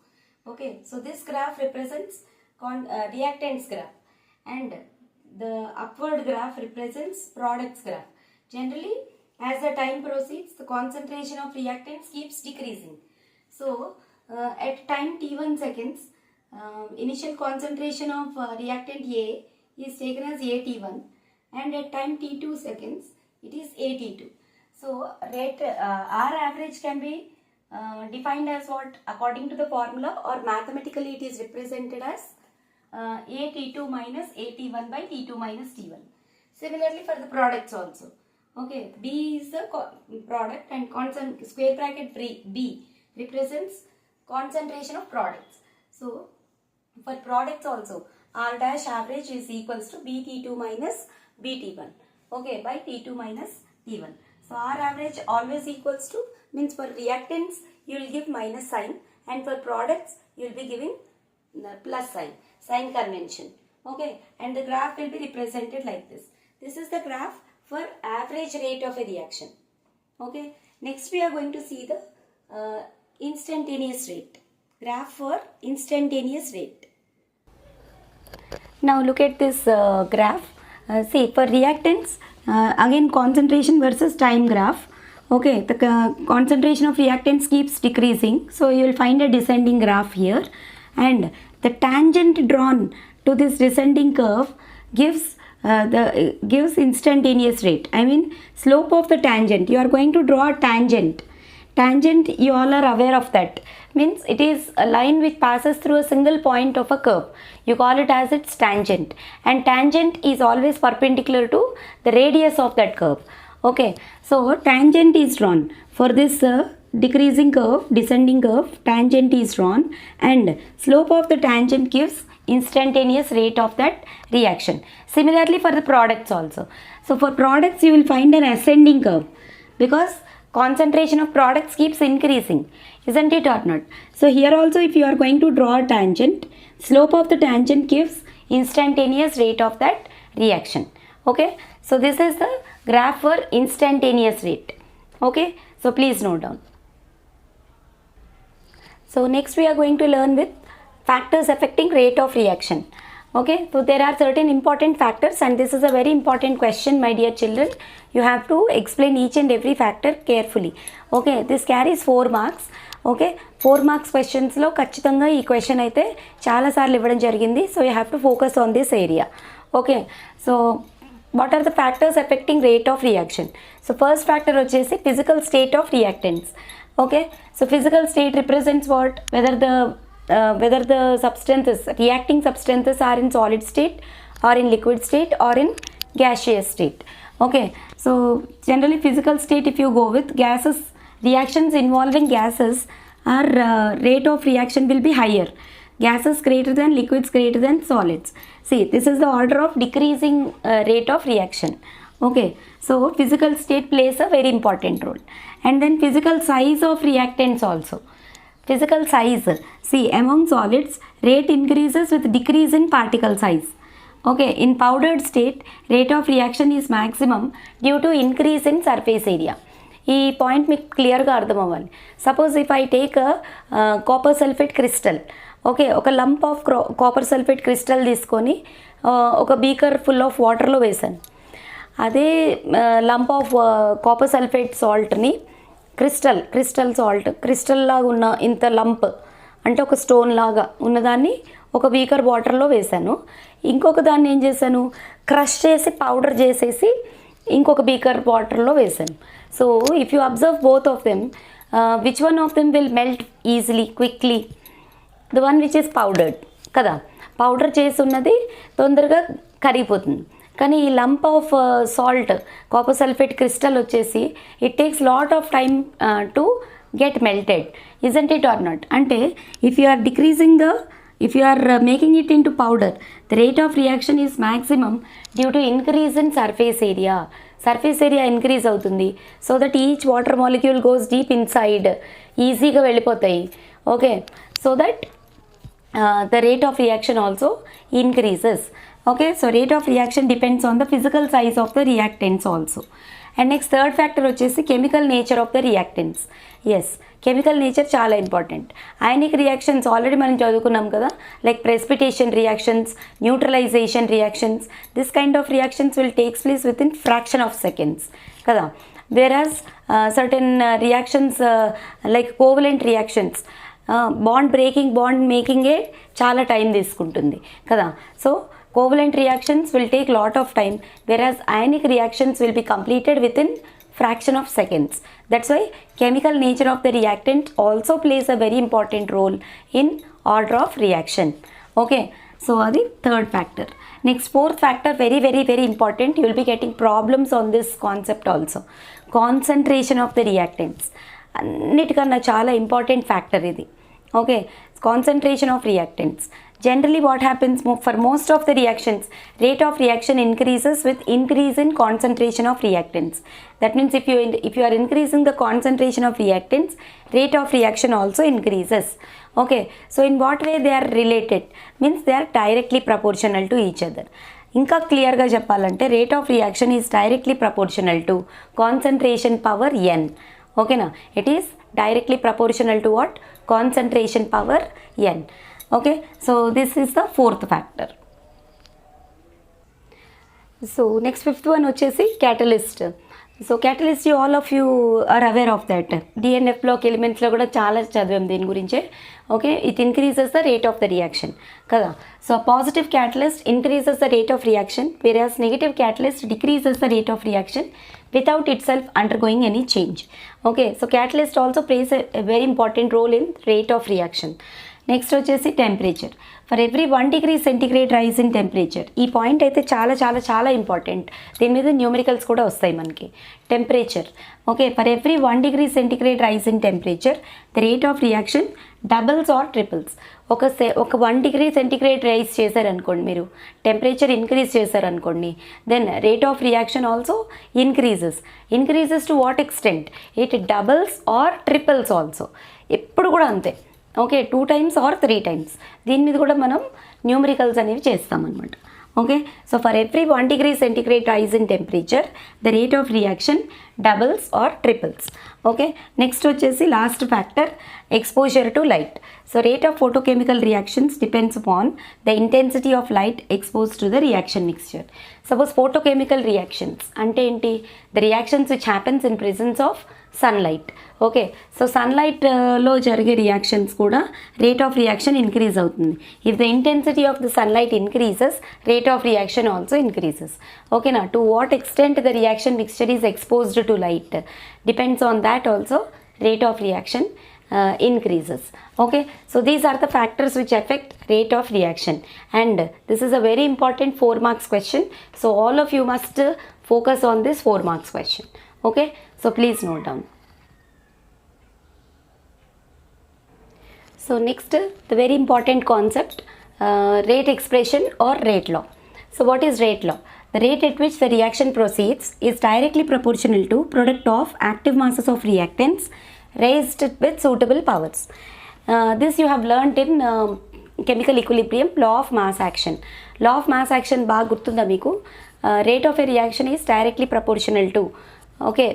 Okay, so this graph represents reactants graph and the upward graph represents products graph. Generally, as the time proceeds, the concentration of reactants keeps decreasing. So, at time t1 seconds, initial concentration of reactant A is taken as AT1 and at time t2 seconds, it is AT2. So, rate R average can be defined as what? According to the formula, or mathematically it is represented as AT2 minus AT1 by T2 minus T1. Similarly for the products also. Okay, B is the product and square bracket B represents concentration of products. So for products also, R dash average is equals to BT2 minus BT1. Okay, by T2 minus T1. So R average always equals to, means for reactants you will give minus sign, and for products you will be giving plus sign convention. Okay, and the graph will be represented like this. This is the graph for average rate of a reaction. Okay, next we are going to see the instantaneous rate. Graph for instantaneous rate. Now look at this graph. See, for reactants, again concentration versus time graph. Okay, the concentration of reactants keeps decreasing, so you will find a descending graph here, and the tangent drawn to this descending curve gives gives instantaneous rate. I mean, slope of the tangent. You are going to draw a tangent. Tangent, you all are aware of that. Means it is a line which passes through a single point of a curve. You call it as its tangent, and tangent is always perpendicular to the radius of that curve. Okay, so tangent is drawn for this decreasing curve, descending curve. Tangent is drawn, and slope of the tangent gives instantaneous rate of that reaction. Similarly for the products also. So for products you will find an ascending curve, because concentration of products keeps increasing, isn't it or not? So here also, if you are going to draw a tangent, slope of the tangent gives instantaneous rate of that reaction. Okay, so this is the graph for instantaneous rate. Okay, so please note down. So next we are going to learn with factors affecting rate of reaction. Okay, so there are certain important factors, and this is a very important question, my dear children. You have to explain each and every factor carefully. Okay, this carries 4 marks. Okay, 4 marks questions లో ఖచ్చితంగా ఈ question అయితే చాలా సార్లు ఇవ్వడం జరిగింది. So you have to focus on this area. Okay, so what are the factors affecting rate of reaction? So first factor వచ్చేసి physical state of reactants. Okay, so physical state represents what? Whether the substances, reacting substances are in solid state or in liquid state or in gaseous state. Okay, so generally physical state, if you go with gases, reactions involving gases, our rate of reaction will be higher. Gases greater than liquids greater than solids. See, this is the order of decreasing rate of reaction. Okay, so physical state plays a very important role. And then physical size of reactants also. Physical size, see, among solids, rate increases with decrease in particle size. Okay, in powdered state, rate of reaction is maximum due to increase in surface area. ఈ point మీకు క్లియర్గా అర్థం అవ్వాలి. Suppose if I take copper sulphate crystal. Okay, ఒక lump of copper sulphate crystal తీసుకొని ఒక beaker full of వాటర్లో వేసాను. అదే లంప్ ఆఫ్ కాపర్ సల్ఫేట్ సాల్ట్ని క్రిస్టల్ సాల్ట్, క్రిస్టల్ లాగా ఉన్న ఇంత లంప్ అంటే ఒక స్టోన్ లాగా ఉన్నదాన్ని ఒక బీకర్ వాటర్లో వేసాను. ఇంకొక దాన్ని ఏం చేశాను, క్రష్ చేసి పౌడర్ చేసేసి ఇంకొక బీకర్ వాటర్లో వేసాను. So if you observe both of them, which one of them will melt easily, quickly? The one which is powdered కదా. పౌడర్ చేసి ఉన్నది తొందరగా కరిగిపోతుంది. కానీ ఈ lump of salt, copper sulphate crystal వచ్చేసి it takes lot of time to get melted, isn't it or not? అంటే if you are decreasing if you are making it into powder, the rate of reaction is maximum due to increase in surface area. Surface area increase అవుతుంది, so that each water molecule goes deep inside, ఈజీగా వెళ్ళిపోతాయి. Okay, so that the rate of reaction also increases. Okay, so rate of reaction depends on the physical size of the reactants also. And next third factor వచ్చేసి chemical nature of the reactants. Yes, chemical nature చాలా important. Ionic reactions already మనం చదువుకున్నాం కదా, like precipitation reactions, neutralization reactions. This kind of reactions will takes place within fraction of seconds కదా. Whereas certain reactions like covalent reactions, bond breaking, bond మేకింగే చాలా time తీసుకుంటుంది కదా. So covalent reactions will take lot of time, whereas ionic reactions will be completed within fraction of seconds. That's why chemical nature of the reactant also plays a very important role in order of reaction. Okay, so the third factor. Next fourth factor, very important. You will be getting problems on this concept also. Concentration of the reactants. అన్నిటికన్నా చాలా important factor ఇది. Okay, concentration of reactants. Generally what happens for most of the reactions, rate of reaction increases with increase in concentration of reactants. That means if you are increasing the concentration of reactants, rate of reaction also increases. Okay, so in what way they are related? Means they are directly proportional to each other. ఇంకా క్లియర్గా చెప్పాలంటే rate of reaction is directly proportional to concentration power n. ఓకేనా, it is directly proportional to what? Concentration power n. Okay, so this is the fourth factor. So next fifth one వచ్చేసి catalyst. So catalyst all of you are aware of that. డిఎన్ఎఫ్లో ఎలిమెంట్స్లో కూడా చాలా చదివాం దీని గురించే. Okay, it increases the rate of the reaction కదా. So positive catalyst increases the rate of reaction, whereas negative catalyst decreases the rate of reaction without itself undergoing any change. Okay, so catalyst also plays a very important role in rate of reaction. Next వచ్చేసి temperature. For every 1 degree centigrade rise in temperature. ఈ point అయితే చాలా చాలా చాలా important. దీని మీద numericals కూడా వస్తాయి మనకి. Temperature, okay, for every 1 degree centigrade rise in temperature the rate of reaction doubles or triples. ఒక 1 degree సెంటిగ్రేడ్ రైజ్ చేశారనుకోండి, మీరు టెంపరేచర్ ఇంక్రీజ్ చేశారనుకోండి, then rate of reaction also increases to what extent? It doubles or triples also. ఎప్పుడు కూడా అంతే. Okay, 2 times or 3 times. దీని మీద కూడా మనం న్యూమరికల్స్ అనేవి చేస్తామన్నమాట. Okay, so for every 1 degree centigrade rise in temperature the rate of reaction doubles or triples. Okay, next వచ్చేసి last factor exposure to light. So rate of photochemical reactions depends upon the intensity of light expose to the reaction mixture. Suppose photochemical reactions అంటే ఏంటి? The reactions which happens in presence of sunlight. Okay, so సన్లైట్లో జరిగే reactions కూడా rate of reaction increase అవుతుంది. If the intensity of the sunlight increases, rate of reaction also increases. ఓకేనా, to what extent the reaction mixture is exposed to light depends on that also rate of reaction increases. Okay, so these are the factors which affect rate of reaction, and this is a very important 4 marks question. So all of you must focus on this 4 marks question. Okay, so please note down. So next, the very important concept, rate expression or rate law. So what is rate law? The rate at which the reaction proceeds is directly proportional to product of active masses of reactants raised with suitable powers. This you have learnt in chemical equilibrium, law of mass action. Law of mass action బాగా గుర్తుందా మీకు? Rate of a reaction is directly proportional to, okay,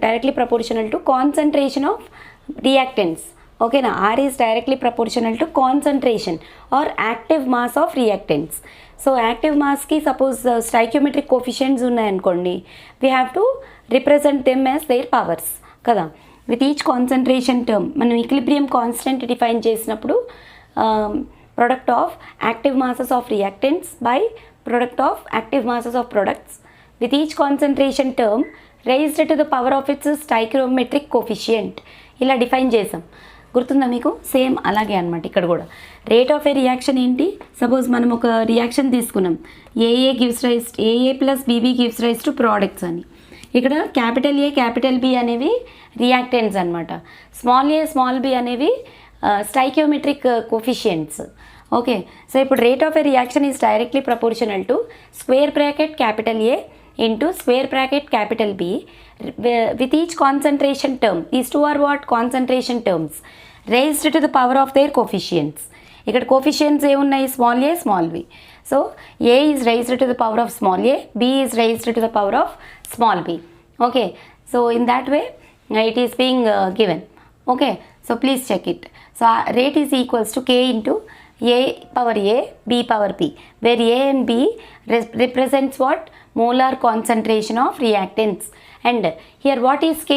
directly proportional to concentration of reactants. Okay, now R is directly proportional to concentration or active mass of reactants. So active మాస్కి suppose stoichiometric coefficients ఉన్నాయనుకోండి, we have to represent them as their powers కదా. With each concentration term మనం equilibrium constant define చేసినప్పుడు product of active masses of reactants by product of active masses of products with each concentration term raised to the power of its stoichiometric coefficient ఇలా define చేసాం. గుర్తుందా మీకు? Same అలాగే అనమాట ఇక్కడ కూడా. రేట్ ఆఫ్ ఏ రియాక్షన్ ఏంటి? Suppose మనం ఒక రియాక్షన్ తీసుకున్నాం, a A gives rise, a A plus b B gives rise to products అని. ఇక్కడ క్యాపిటల్ ఏ క్యాపిటల్ బి అనేవి రియాక్టెంట్స్ అనమాట, స్మాల్ ఏ స్మాల్ బి అనేవి స్టైక్యోమెట్రిక్ కోఫిషియంట్స్. ఓకే, సో ఇప్పుడు rate of a reaction is directly proportional to square bracket capital A into square bracket capital B with each concentration term. These two are what? Concentration terms raised to the power of their coefficients. ఇక్కడ coefficients ఏ ఉన్నాయి? Small a small b. So A is raised to the power of small a, B is raised to the power of small b. Okay, so in that way it is being given. Okay, so please check it. So rate is equals to k into A power A, B power P, where A and B represents what? Molar concentration of reactants. And here what is K?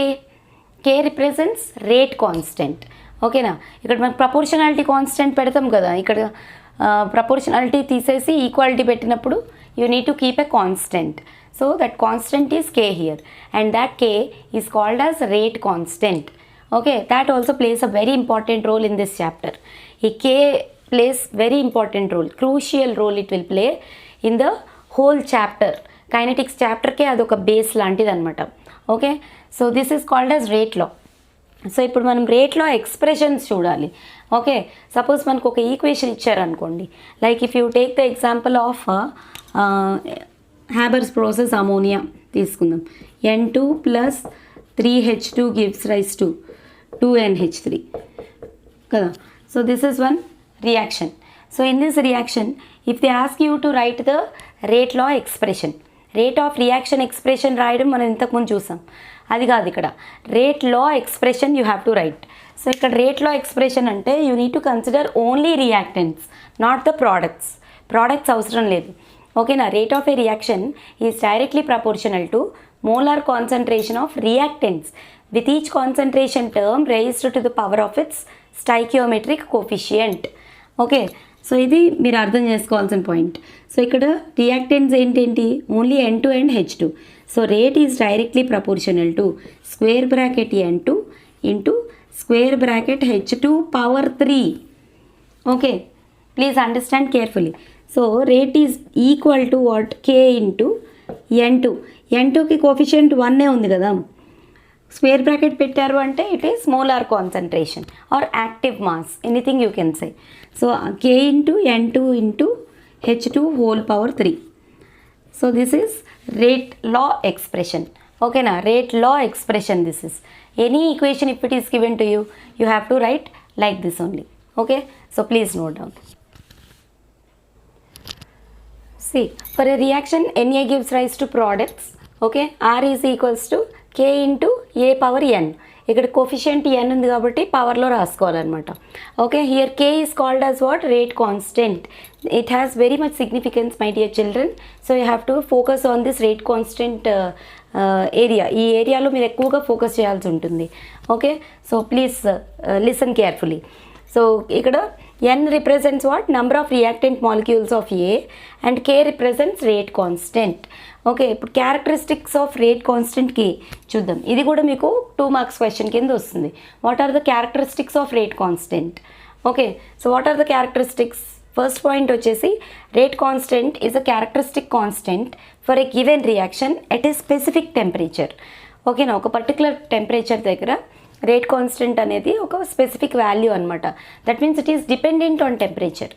K represents rate constant. Okay na, ఇక్కడ మనం proportionality constant పెడతాం కదా, ఇక్కడ proportionality తీసేసి equality పెట్టినప్పుడు you need to keep a constant. So that constant is K here, and that K is called as rate constant. Okay, that also plays a very important role in this chapter. ఈ K plays very important role, crucial role it will play in the whole chapter. Kinetics chapter ke adoka base lantidi anamata. Okay, so this is called as rate law. So ఇప్పుడు మనం రేట్లో expressions చూడాలి. Okay, suppose మనకు ఒక equation ఇచ్చారనుకోండి, like if you take the example of Haber's process ammonia తీసుకుందాం. N2 + 3H2 gives rise to 2NH3 కదా. So this is one reaction. So in this reaction if they ask you to right the rate law expression, rate of reaction expression రాయడం మనం ఇంతకుముందు చూసాం, అది కాదు ఇక్కడ. Rate law expression you have to right. So ఇక్కడ rate law expression అంటే you need to consider only reactants, not the products అవసరం లేదు. ఓకేనా. Rate of a reaction is directly proportional to molar concentration of reactants with each concentration term raised to the power of its stoichiometric coefficient. Okay, so ఇది మీరు అర్థం చేసుకోవాల్సిన point. So ఇక్కడ reactants ఏంటేంటి, only N2 and H2. So rate is directly proportional to square bracket N2 into square bracket H2 power 3. Okay, please understand carefully. So rate is equal to what, K into N2. N2కి coefficient 1 ఉంది కదా, square bracket పెట్టారు అంటే it is molar concentration or active mass, anything you can say. So K into N2 into H2 whole power 3. So this is rate law expression. ఓకేనా, rate law expression. This is any equation if it is given to you, you have to write like this only. Okay, so please note down. See, for a reaction Na gives rise to products. Okay, R is equals to K into A power N. ఇక్కడ coefficient N ఉంది కాబట్టి పవర్లో రాసుకోవాలన్నమాట. Okay, here K is called as what, rate constant. It has very much significance my dear children. So you have to focus on this rate constant area. ఈ ఏరియాలో మీరు ఎక్కువగా focus చేయాల్సి ఉంటుంది. Okay, so please listen carefully. So ఇక్కడ N represents what, number of reactant molecules of A and K represents rate constant. Okay, ఇప్పుడు characteristics of rate constant K చూద్దాం. ఇది కూడా మీకు 2 మార్క్స్ క్వశ్చన్ కింద వస్తుంది. What are the characteristics of rate constant? Okay, so what are the characteristics? First point వచ్చేసి rate constant is a characteristic constant for a given reaction at a specific temperature. ఓకేనా, ఒక particular temperature దగ్గర rate constant అనేది ఒక specific value అనమాట. That means it is dependent on temperature.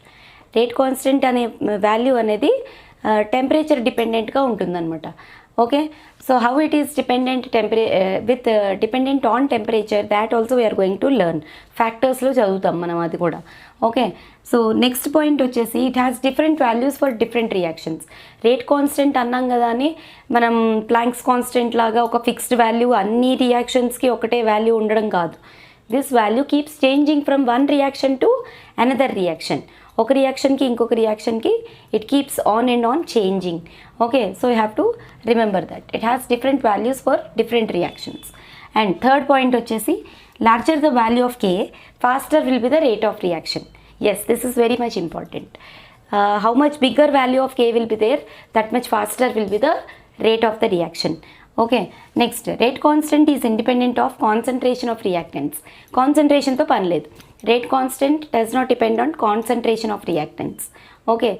Rate constant అనే value అనేది temperature డిపెండెంట్గా ఉంటుందన్నమాట. Okay, so how it is dependent dependent on temperature, that also we are going to learn. ఫ్యాక్టర్స్లో చదువుతాం మనం అది కూడా. ఓకే, సో నెక్స్ట్ పాయింట్ వచ్చేసి it has different values for different reactions. Rate constant అన్నాం కదా అని మనం ప్లాంక్స్ కాన్స్టెంట్ లాగా ఒక ఫిక్స్డ్ వాల్యూ అన్ని రియాక్షన్స్కి ఒకటే వాల్యూ ఉండడం కాదు. This value keeps changing from one reaction to another reaction. ఒక రియాక్షన్కి ఇంకొక రియాక్షన్కి it keeps on and on changing. Okay, so you have to remember that it has different values for different reactions. And third point వచ్చేసి larger the value of K, faster will be the rate of reaction. Yes, this is very much important. How much bigger value of K will be there, that much faster will be the rate of the reaction. Okay, next rate constant is independent of concentration of reactants. కాన్సన్ట్రేషన్తో పని లేదు. Rate constant does not depend on concentration of reactants. Okay,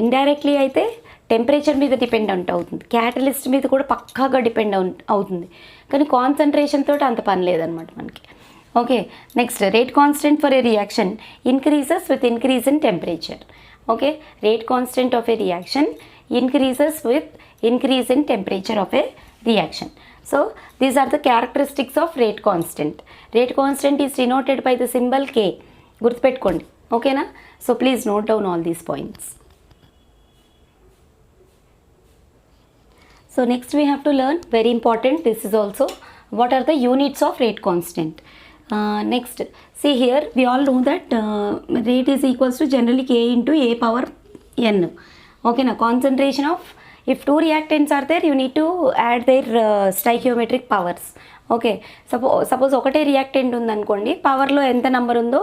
indirectly అయితే temperature మీద dependent అవుతుంది, catalyst మీద కూడా పక్కాగా depend అవుతుంది, కానీ కాన్సన్ట్రేషన్ తోటి అంత పని లేదనమాట మనకి. Okay, next rate constant for a reaction increases with increase in temperature. Okay, rate constant of a reaction increases with increase in temperature of a reaction. So these are the characteristics of rate constant. Rate constant is denoted by the symbol K. గుర్తుపెట్టుకోండి, ఓకేనా? So please note down all these points. So next we have to learn, very important, this is also, what are the units of rate constant. Next, see here we all know that rate is equals to generally K into A power N. Okay, now concentration of, if two reactants are there, you need to add their stoichiometric powers. Okay, suppose ఒకటే reactant ఉందనుకోండి, పవర్లో ఎంత number ఉందో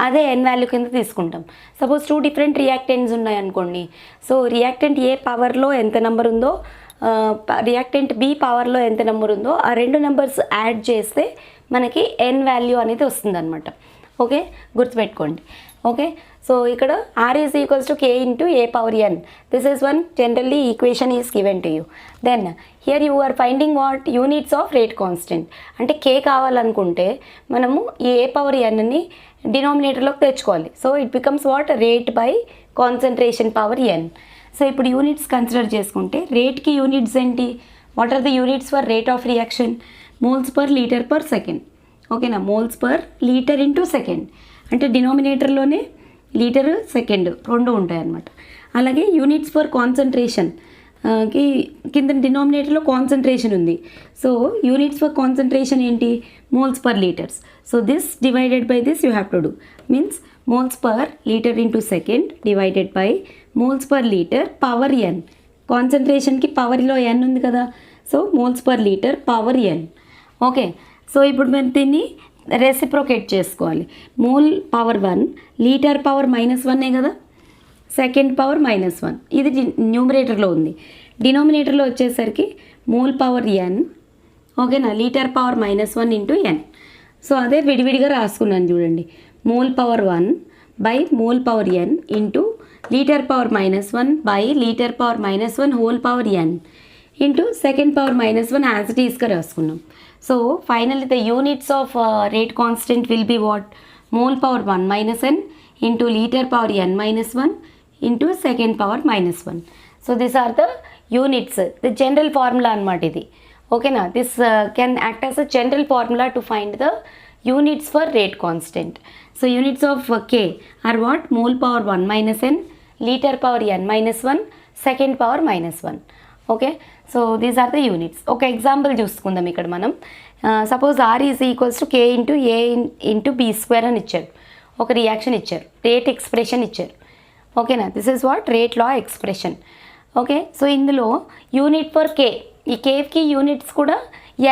అదే ఎన్ value కింద తీసుకుంటాం. Suppose 2 different reactants ఉన్నాయనుకోండి, so reactant ఏ పవర్లో ఎంత నెంబర్ ఉందో, రియాక్టెంట్ బి పవర్లో ఎంత నెంబర్ ఉందో, ఆ 2 నెంబర్స్ యాడ్ చేస్తే మనకి ఎన్ వాల్యూ అనేది వస్తుందన్నమాట. ఓకే, గుర్తుపెట్టుకోండి. ఓకే, సో ఇక్కడ r is equals to k into a power n. This is one generally equation is given to you. Then here you are finding what units of rate constant. అంటే k కావాలనుకుంటే మనము ఈ a power nని డినామినేటర్లోకి తెచ్చుకోవాలి. So it becomes what rate by concentration power n. So ఇప్పుడు units consider చేసుకుంటే రేట్కి యూనిట్స్ ఏంటి, what are the units for rate of reaction? Moles per litre per second. ఓకేనా, moles per litre into second అంటే డినామినేటర్లోనే litre second రెండు ఉంటాయి అన్నమాట. అలాగే యూనిట్స్ ఫర్ కాన్సన్ట్రేషన్ కి కింద డినామినేటర్లో కాన్సన్ట్రేషన్ ఉంది. సో యూనిట్స్ ఫర్ కాన్సన్ట్రేషన్ ఏంటి? Moles per litres. So this divided by this you have to do. Means moles per litre into second divided by moles per litre power n. కాన్సన్ట్రేషన్కి పవర్లో n ఉంది కదా, so moles per litre power n. Okay, so ఇప్పుడు మేము దీన్ని reciprocate చేసుకోవాలి. Mole power 1 litre power -1 కదా, second power -1 ఇది న్యూమరేటర్లో ఉంది. డినామినేటర్లో వచ్చేసరికి మోల్ పవర్ n. ఓకేనా, litre power -1 into n. So అదే విడివిడిగా రాసుకున్నాను చూడండి. Mole power 1 by mole power n into litre power -1 by litre power -1 whole power n into second power -1 as it ఈస్గా రాసుకున్నాం. So finally the units of rate constant will be what? Mole power 1 -n into litre power n -1 into second power -1. So this are the units, the general formula అనమాట ఇది. ఓకేనా, this can act as a general formula to find the units for rate constant. So units of k are what? Mole power 1 -n, litre power n -1, second power -1. Okay, so these are the units. ఒక example చూసుకుందాం ఇక్కడ మనం. Suppose R is equals to k into A into B square అని ఇచ్చారు. ఒక reaction ఇచ్చారు, rate expression ఇచ్చారు. ఓకేనా, this is what rate law expression. Okay, so ఇందులో యూనిట్ ఫర్ కే, ఈ కేకి యూనిట్స్ కూడా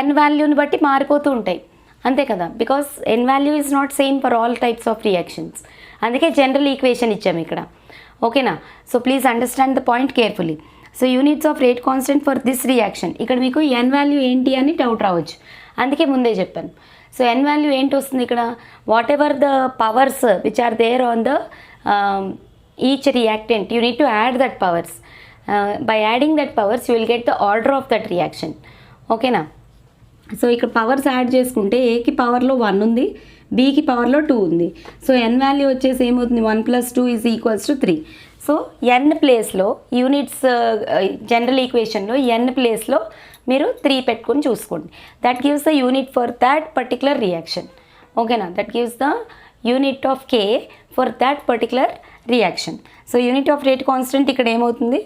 ఎన్ వాల్యూని బట్టి మారిపోతూ ఉంటాయి అంతే కదా, because n value is not same for all types of reactions. అందుకే జనరల్ ఈక్వేషన్ ఇచ్చాము ఇక్కడ. ఓకేనా, so please understand the point carefully. So units of rate constant for this reaction, ఇక్కడ మీకు ఎన్ వాల్యూ ఏంటి అని డౌట్ రావచ్చు, అందుకే ముందే చెప్పాను. సో ఎన్ వాల్యూ ఏంటి వస్తుంది ఇక్కడ? Whatever the powers which are there on the each reactant, you need to add that powers. By adding that powers you will get the order of that reaction. ఓకేనా, so ఇక్కడ powers add చేసుకుంటే ఏకి పవర్లో 1 ఉంది, బీకి పవర్లో 2 ఉంది. So ఎన్ value వచ్చేసి ఏమవుతుంది? 1 + 2 = 3. సో ఎన్ ప్లేస్లో యూనిట్స్ జనరల్ ఈక్వేషన్లో ఎన్ ప్లేస్లో మీరు 3 పెట్టుకొని చూసుకోండి. That gives the unit for that particular reaction. ఓకేనా, that gives the unit of K for that particular reaction. So unit of rate constant ఇక్కడ ఏమవుతుంది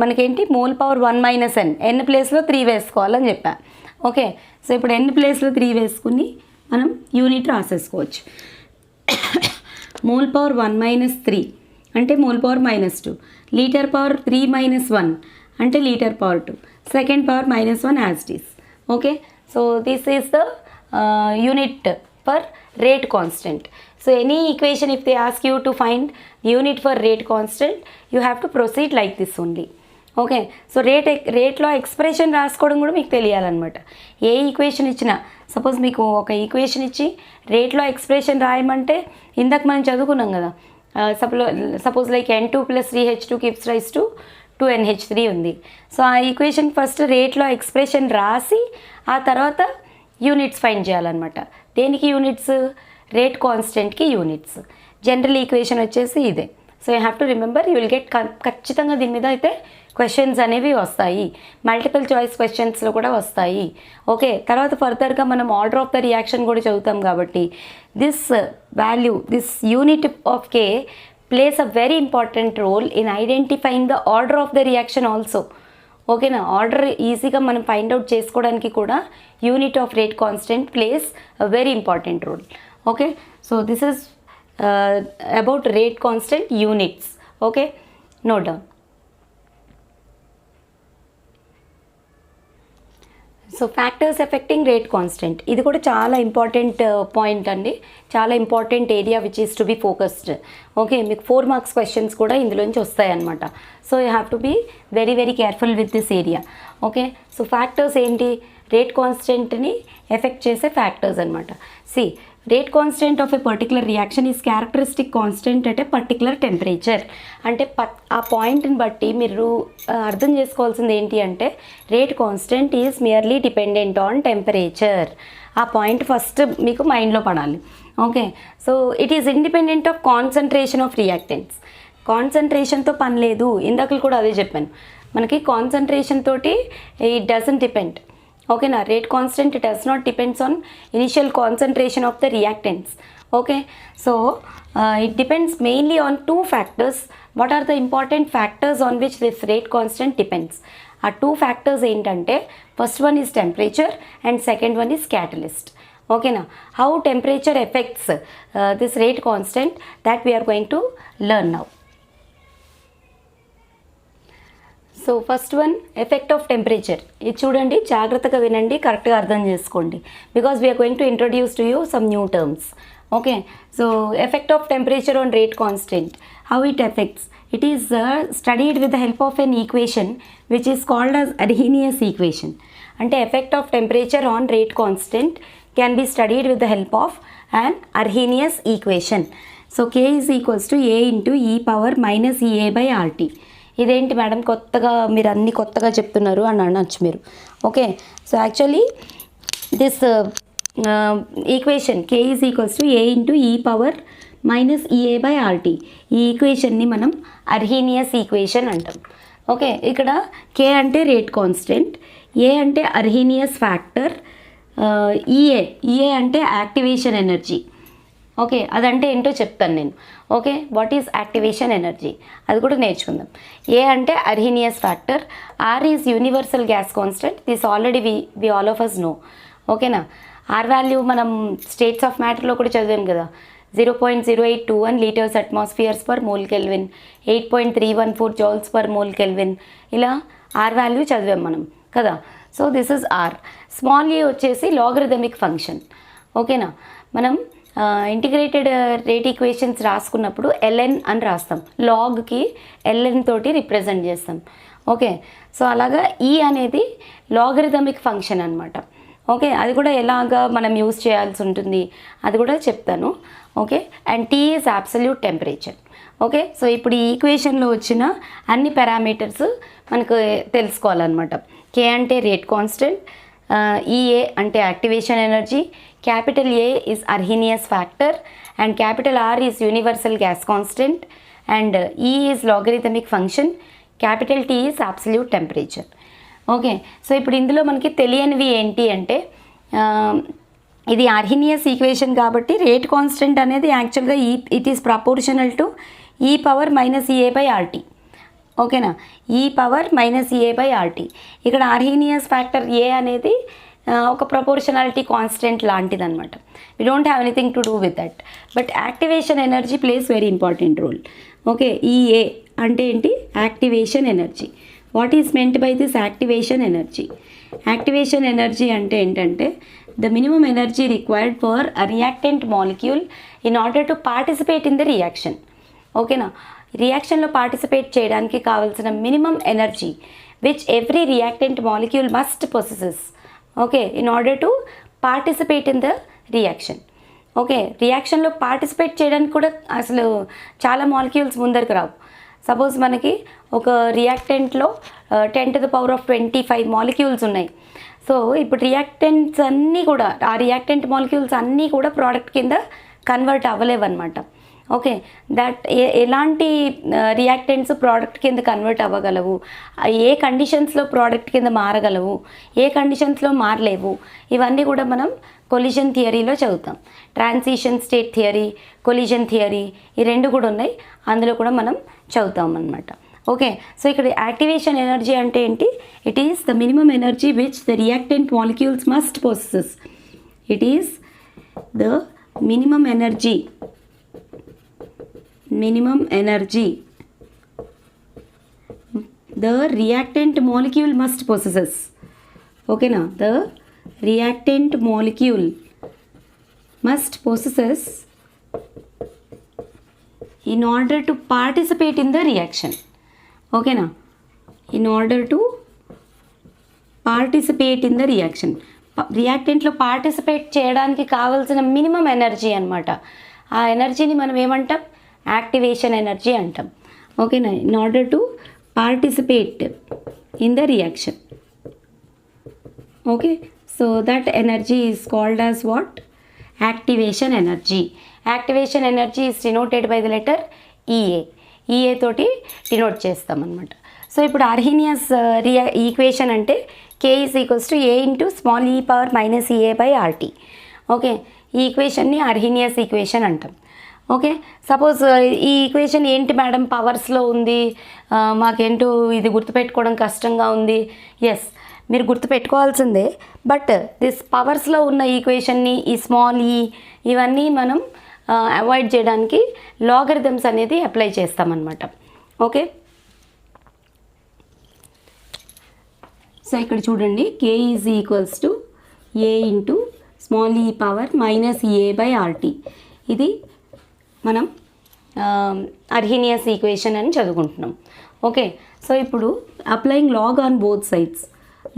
మనకేంటి? మోల్ పవర్ 1 - n, ఎన్ ప్లేస్లో 3 వేసుకోవాలని చెప్పా. ఓకే, సో ఇప్పుడు ఎన్ ప్లేస్లో 3 వేసుకుని మనం యూనిట్ రాసేసుకోవచ్చు. మోల్ పవర్ 1 - 3 అంటే మోల్ పవర్ -2, లీటర్ పవర్ 3 - 1 అంటే litre power 2, second power -1 as it is. Okay, so this is the unit for rate constant. So any equation if they ask you to find unit for rate constant you have to proceed like this only. Okay, so రేట్లో expression రాసుకోవడం కూడా మీకు తెలియాలన్నమాట. ఏ equation ఇచ్చినా, suppose మీకు ఒక equation ఇచ్చి రేట్లో expression రాయమంటే ఇందాక మనం చదువుకున్నాం కదా, suppose like n2 + 3h2 gives rise to 2NH3 ఉంది. సో ఆ ఈక్వేషన్ ఫస్ట్ రేట్లో ఎక్స్ప్రెషన్ రాసి ఆ తర్వాత యూనిట్స్ ఫైండ్ చేయాలన్నమాట. దేనికి యూనిట్స్? రేట్ కాన్స్టెంట్కి యూనిట్స్. జనరల్ ఈక్వేషన్ వచ్చేసి ఇదే. So you have to remember, you will get ఖచ్చితంగా దీని మీద అయితే క్వశ్చన్స్ అనేవి వస్తాయి, మల్టిపుల్ చాయిస్ క్వశ్చన్స్లో కూడా వస్తాయి. ఓకే, తర్వాత ఫర్దర్గా మనం ఆర్డర్ ఆఫ్ ద రియాక్షన్ కూడా చదువుతాం కాబట్టి this value, this unit of K plays a very important role in identifying the order of the reaction also. ఓకేనా, ఆర్డర్ ఈజీగా మనం ఫైండ్ అవుట్ చేసుకోవడానికి కూడా unit of rate constant plays a very important role. Okay, so this is about rate constant units. Okay, note down. So factors affecting rate constant, ఇది కూడా చాలా important point అండి, చాలా important area which is to be focused. Okay, మీకు 4 marks questions కూడా ఇందులోంచి వస్తాయన్నమాట. So you have to be very very careful with this area. Okay, so factors ఏంటి? రేట్ కాన్స్టెంట్ని ఎఫెక్ట్ చేసే ఫ్యాక్టర్స్ అనమాట. See rate constant of a particular reaction is characteristic constant at a particular temperature. అంటే ఆ పాయింట్ని బట్టి మీరు అర్థం చేసుకోవాల్సింది ఏంటి అంటే rate constant is merely dependent on temperature. ఆ పాయింట్ ఫస్ట్ మీకు మైండ్లో పడాలి. Okay, so it is independent of concentration of reactants. కాన్సన్ట్రేషన్తో పని లేదు, ఇందాకలు కూడా అదే చెప్పాను. మనకి కాన్సన్ట్రేషన్ తోటి ఇట్ డజంట్ డిపెండ్. ఓకేనా, rate constant does not depends on initial concentration of the reactants. Okay, so it depends mainly on 2 factors. What are the important factors on which this rate constant depends? ఆ 2 factors ఏంటంటే first one is temperature and second one is catalyst. ఓకేనా, how temperature affects this rate constant that we are going to learn now. So first one effect of temperature. ఇది చూడండి, జాగ్రత్తగా వినండి, కరెక్ట్గా అర్థం చేసుకోండి, because we are going to introduce to you some new terms. Okay, so effect of temperature on rate constant, how it affects. It is studied with the help of an equation which is called as Arrhenius equation. అంటే effect of temperature on rate constant can be studied with the help of an Arrhenius equation. So K is equals to A into e power minus EA by RT. ఇదేంటి madam కొత్తగా మీరు అన్ని కొత్తగా చెప్తున్నారు అని అనొచ్చు మీరు. Okay, so actually this equation K is equals to A into e power minus EA by RT. ఈ ఈక్వేషన్ని మనం అర్హీనియస్ ఈక్వేషన్ అంటాం. ఓకే, ఇక్కడ K అంటే రేట్ కాన్స్టెంట్, A అంటే అర్హీనియస్ ఫ్యాక్టర్, ఈఏ అంటే యాక్టివేషన్ ఎనర్జీ. ఓకే, అదంటే ఏంటో చెప్తాను నేను. Okay, what is activation energy అది కూడా నేర్చుకుందాం. ఏ అంటే Arrhenius factor, R is universal gas constant, this already we all of us know. ఓకేనా, ఆర్ వాల్యూ మనం స్టేట్స్ ఆఫ్ మ్యాటర్లో కూడా చదివాం కదా, 0.0821 litres atmospheres per mole kelvin, 8.314 joules per mole kelvin, ఇలా ఆర్ వాల్యూ చదివాం మనం కదా. So this is R. Small A వచ్చేసి లాగరిథమిక్ ఫంక్షన్. ఓకేనా, మనం ఇంటిగ్రేటెడ్ రేట్ ఈక్వేషన్స్ రాసుకున్నప్పుడు ఎల్ఎన్ అని రాస్తాం, లాగ్కి ఎల్ఎన్ తోటి రిప్రజెంట్ చేస్తాం. ఓకే, సో అలాగా ఈ అనేది లాగరిథమిక్ ఫంక్షన్ అనమాట. ఓకే, అది కూడా ఎలాగా మనం యూజ్ చేయాల్సి ఉంటుంది అది కూడా చెప్తాను. Okay, and T is absolute temperature. Okay, so ఇప్పుడు ఈ ఈక్వేషన్లో వచ్చిన అన్ని పారామీటర్స్ మనకు తెలుసుకోవాలన్నమాట. కే అంటే రేట్ కాన్స్టెంట్, ఈఏ అంటే activation energy, capital A is Arrhenius factor, and capital R is universal gas constant, and E is logarithmic function, capital T is absolute temperature. Okay, so ఇప్పుడు ఇందులో మనకి తెలియనివి ఏంటి అంటే ఇది అర్హీనియస్ ఈక్వేషన్ కాబట్టి rate constant అనేది యాక్చువల్గా it is proportional to E power minus EA by RT. ఓకేనా, E power minus EA by RT. ఇక్కడ అర్హీనియస్ ఫ్యాక్టర్ ఏ అనేది ఒక ప్రపోర్షనాలిటీ కాన్స్టెంట్ లాంటిది అనమాట. We don't have anything to do with that, but activation energy plays very important role. Okay, E A అంటే ఏంటి? Activation energy. What is meant by this activation energy? Activation energy అంటే ఏంటంటే the minimum energy required for a reactant molecule in order to participate in the reaction. ఓకేనా, రియాక్షన్లో participate చేయడానికి కావాల్సిన minimum energy which every reactant molecule must possesses. Okay, in order to participate in the reaction. Okay, రియాక్షన్లో participate చేయడానికి కూడా అసలు చాలా molecules ముందరికి రావు. సపోజ్ మనకి ఒక రియాక్టెంట్లో 10⁻25 మాలిక్యూల్స్ ఉన్నాయి. సో ఇప్పుడు రియాక్టెంట్స్ అన్నీ కూడా ఆ రియాక్టెంట్ మాలిక్యూల్స్ అన్నీ కూడా ప్రోడక్ట్ కింద కన్వర్ట్ అవ్వలేవు అనమాట. ఓకే, దట్ ఎలాంటి రియాక్టెంట్స్ ప్రోడక్ట్ కింద కన్వర్ట్ అవ్వగలవు, ఏ కండిషన్స్లో ప్రోడక్ట్ కింద మారగలవు, ఏ కండిషన్స్లో మారలేవు, ఇవన్నీ కూడా మనం కొలిజన్ థియరీలో చదువుతాం. Transition state theory, collision theory, ఈ రెండు కూడా ఉన్నాయి, అందులో కూడా మనం చదువుతాం అన్నమాట. ఓకే, సో ఇక్కడ యాక్టివేషన్ ఎనర్జీ అంటే ఏంటి? It is the minimum energy which the reactant molecules must possess. It is the minimum energy the reactant molecule must possesses. ఓకేనా, the reactant molecule must possesses in order to participate in the reaction. ఓకేనా, in order to participate in the reaction. రియాక్టెంట్లో participate చేయడానికి కావాల్సిన minimum energy అనమాట. ఆ ఎనర్జీని మనం ఏమంటాం? యాక్టివేషన్ ఎనర్జీ అంటాం. ఓకేనా? In order to participate in the reaction. Okay, so that energy is called as what? Activation energy. Activation energy is denoted by the letter EA. EA తోటి డినోట్ చేస్తాం అనమాట. సో ఇప్పుడు అర్హీనియస్ ఈక్వేషన్ అంటే K is equals to A into small e power minus EA by RT. Okay, ఈ ఈక్వేషన్ని Arrhenius equation అంటాం. Okay, suppose ఈ equation ఏంటి మేడం పవర్స్లో ఉంది, మాకేంటో ఇది గుర్తుపెట్టుకోవడం కష్టంగా ఉంది. ఎస్, మీరు గుర్తుపెట్టుకోవాల్సిందే. బట్ దిస్ పవర్స్లో ఉన్న ఈక్వేషన్ని, ఈ స్మాల్ ఈ ఇవన్నీ మనం అవాయిడ్ చేయడానికి లాగరిథమ్స్ అనేది అప్లై చేస్తామన్నమాట. ఓకే, సో ఇక్కడ చూడండి, K is equals to A into small E power minus EA by RT. ఇది మనం అర్హీనియస్ ఈక్వేషన్ అని చదువుకుంటున్నాం. ఓకే, సో ఇప్పుడు applying log on both sides,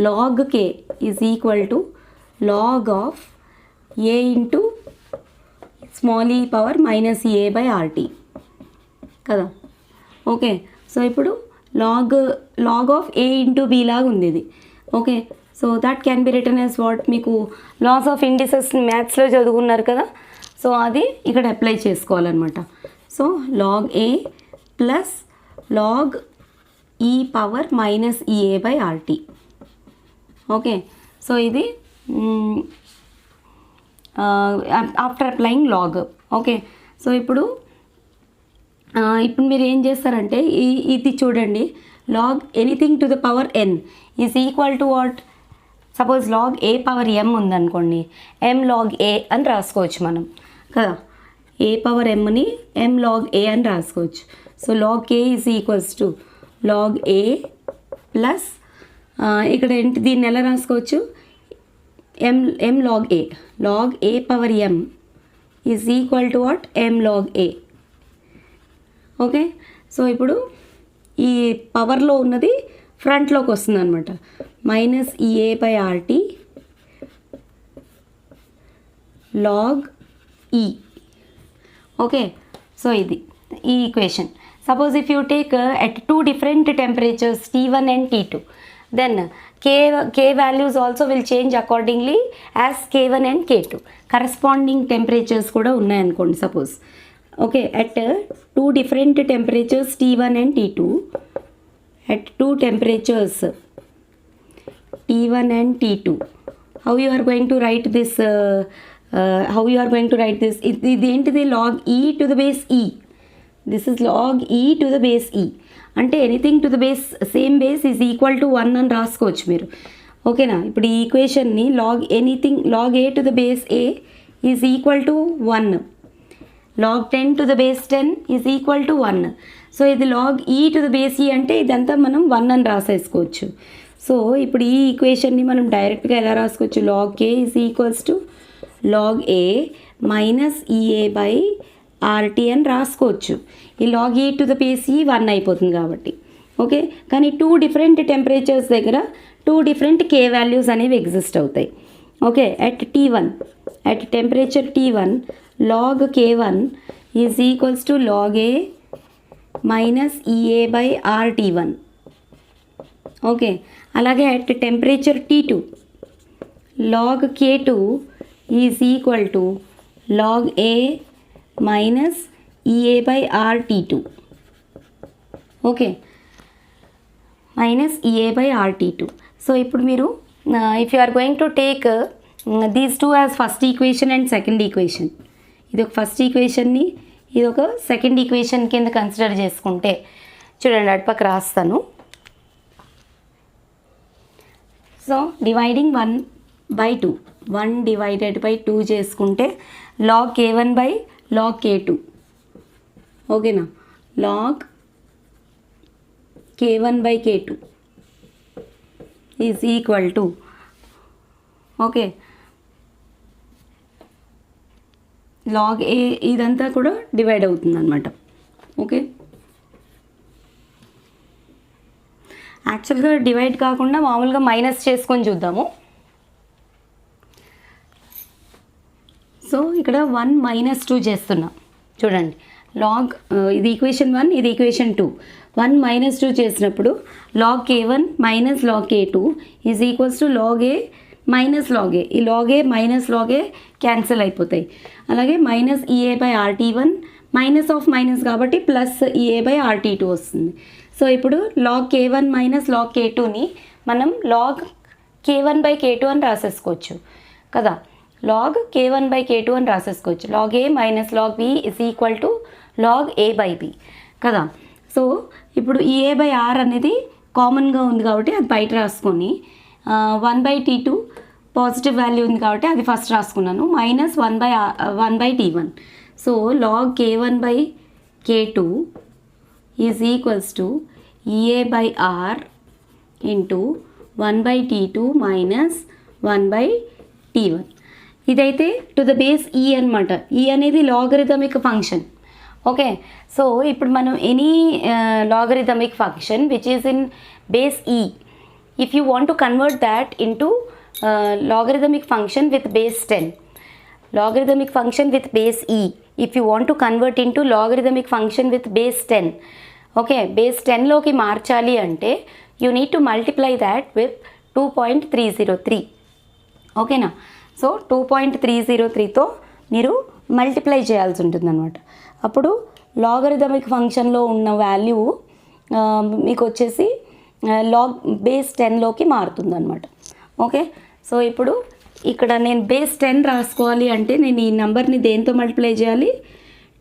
log K is equal to log of A into small E power minus EA by RT కదా. Okay, so ఇప్పుడు log of A into B లాగా ఉంది ఇది. Okay, so that can be written as what? మీకు laws of indices మ్యాథ్స్లో చదువుకున్నారు కదా, so అది ఇక్కడ అప్లై చేసుకోవాలన్నమాట. So log A plus log E power minus EA by RT. Okay, so ఇది after applying log. Okay, so ఇప్పుడు మీరు ఏం చేస్తారంటే ఇది చూడండి, log anything to the power n is equal to what? Suppose log A power m ఉందనుకోండి, m log A అని రాసుకోవచ్చు మనం కదా. A పవర్ mని m లాగ్ A అని రాసుకోవచ్చు. So log K is equals to log A plus ఇక్కడ ఏంటి, దీన్ని ఎలా రాసుకోవచ్చు? m log A. Log A power m is equal to what? m log A. Okay, so ఇప్పుడు ఈ పవర్లో ఉన్నది ఫ్రంట్లోకి వస్తుంది అనమాట. Minus EA by RT log E. Okay, so ఇది ఈ ఈక్వేషన్. Suppose if you take at 2 different temperatures T1 and T2, then K values also will change accordingly as K1 and K2. Corresponding temperatures కూడా ఉన్నాయనుకోండి suppose. Okay, at 2 different temperatures T1 and T2, at 2 temperatures T1 and T2, how you are going to write this? ఇది ఏంటిది? log E to the base E. This is log E to the base E. అంటే anything to the base same base is equal to 1 అని రాసుకోవచ్చు మీరు. ఓకేనా? ఇప్పుడు ఈ ఈక్వేషన్ని log A to the base A is equal to 1, log 10 to the base 10 is equal to 1. So ఇది log E to the base E అంటే ఇదంతా మనం 1 అని రాసేసుకోవచ్చు. సో ఇప్పుడు ఈ ఈక్వేషన్ని మనం డైరెక్ట్గా ఎలా రాసుకోవచ్చు? log K is equals to log A minus EA by RT అని రాసుకోవచ్చు. ఈ log E to the base E 1 అయిపోతుంది కాబట్టి. ఓకే, కానీ 2 different టెంపరేచర్స్ దగ్గర 2 different K వాల్యూస్ అనేవి ఎగ్జిస్ట్ అవుతాయి. Okay, at T1, at temperature T1 log K1 is equals to log A minus EA by RT1. Okay, అలాగే at temperature T2 log K2 is equal to log A minus EA by RT2. Okay, minus EA by RT2. So ఇప్పుడు మీరు if you are going to take these two as first equation and second equation, ఇది ఒక first ఈక్వేషన్ని, ఇది ఒక second equation కింద consider చేసుకుంటే చూడండి, అటుపక్క రాస్తాను. సో డివైడింగ్ 1/2, 1 డివైడెడ్ బై 2 చేసుకుంటే log K1 by log K2. ఓకేనా? log K1 by K2 is equal to, okay, log A ఇదంతా కూడా డివైడ్ అవుతుంది అనమాట. ఓకే, యాక్చువల్గా డివైడ్ కాకుండా మామూలుగా మైనస్ చేసుకొని చూద్దాము. సో ఇక్కడ 1 మైనస్ 2 చేస్తున్నా చూడండి. లాగ్ ఇది ఈక్వేషన్ 1, ఇది ఈక్వేషన్ 2. 1 మైనస్ 2 చేసినప్పుడు log k1 minus log k2 is equals to log A minus log A. ఈ log A minus log A cancel అయిపోతాయి. అలాగే minus EA by RT1 minus of minus కాబట్టి plus EA by RT2 వస్తుంది. So ఇప్పుడు log k1 minus log k2ని మనం log k1 by k2 అని రాసేసుకోవచ్చు కదా. Log k1 by k2 అని రాసేసుకోవచ్చు. Log A minus log B is equal to log A by B కదా. So ఇప్పుడు ఈ ఏ బై ఆర్ అనేది కామన్గా ఉంది కాబట్టి అది బయట రాసుకొని 1/T2 పాజిటివ్ వాల్యూ ఉంది కాబట్టి అది ఫస్ట్ రాసుకున్నాను. Minus 1/T1. So log k1 by k2 is equals to E A by R into 1/T2 minus 1/T1. ఇదైతే టు ద బేస్ ఈ అనమాట. ఈ అనేది లాగరిథమిక్ ఫంక్షన్. ఓకే, సో ఇప్పుడు మనం any logarithmic function which is in base E, if you want to convert that into logarithmic function with base 10, logarithmic function with base e, if you want to convert into logarithmic function with base 10, okay, base 10 లోకి మార్చాలి అంటే you need to multiply that with 2.303. ఓకేనా. So 2.303తో మీరు multiply చేయాల్సి ఉంటుంది అనమాట. అప్పుడు logarithmic ఫంక్షన్లో ఉన్న వాల్యూ మీకు వచ్చేసి లాగ్ బేస్ 10లోకి మారుతుంది అనమాట. ఓకే, సో ఇప్పుడు ఇక్కడ నేను బేస్ 10 రాసుకోవాలి అంటే నేను ఈ నెంబర్ని దేంతో మల్టిప్లై చేయాలి?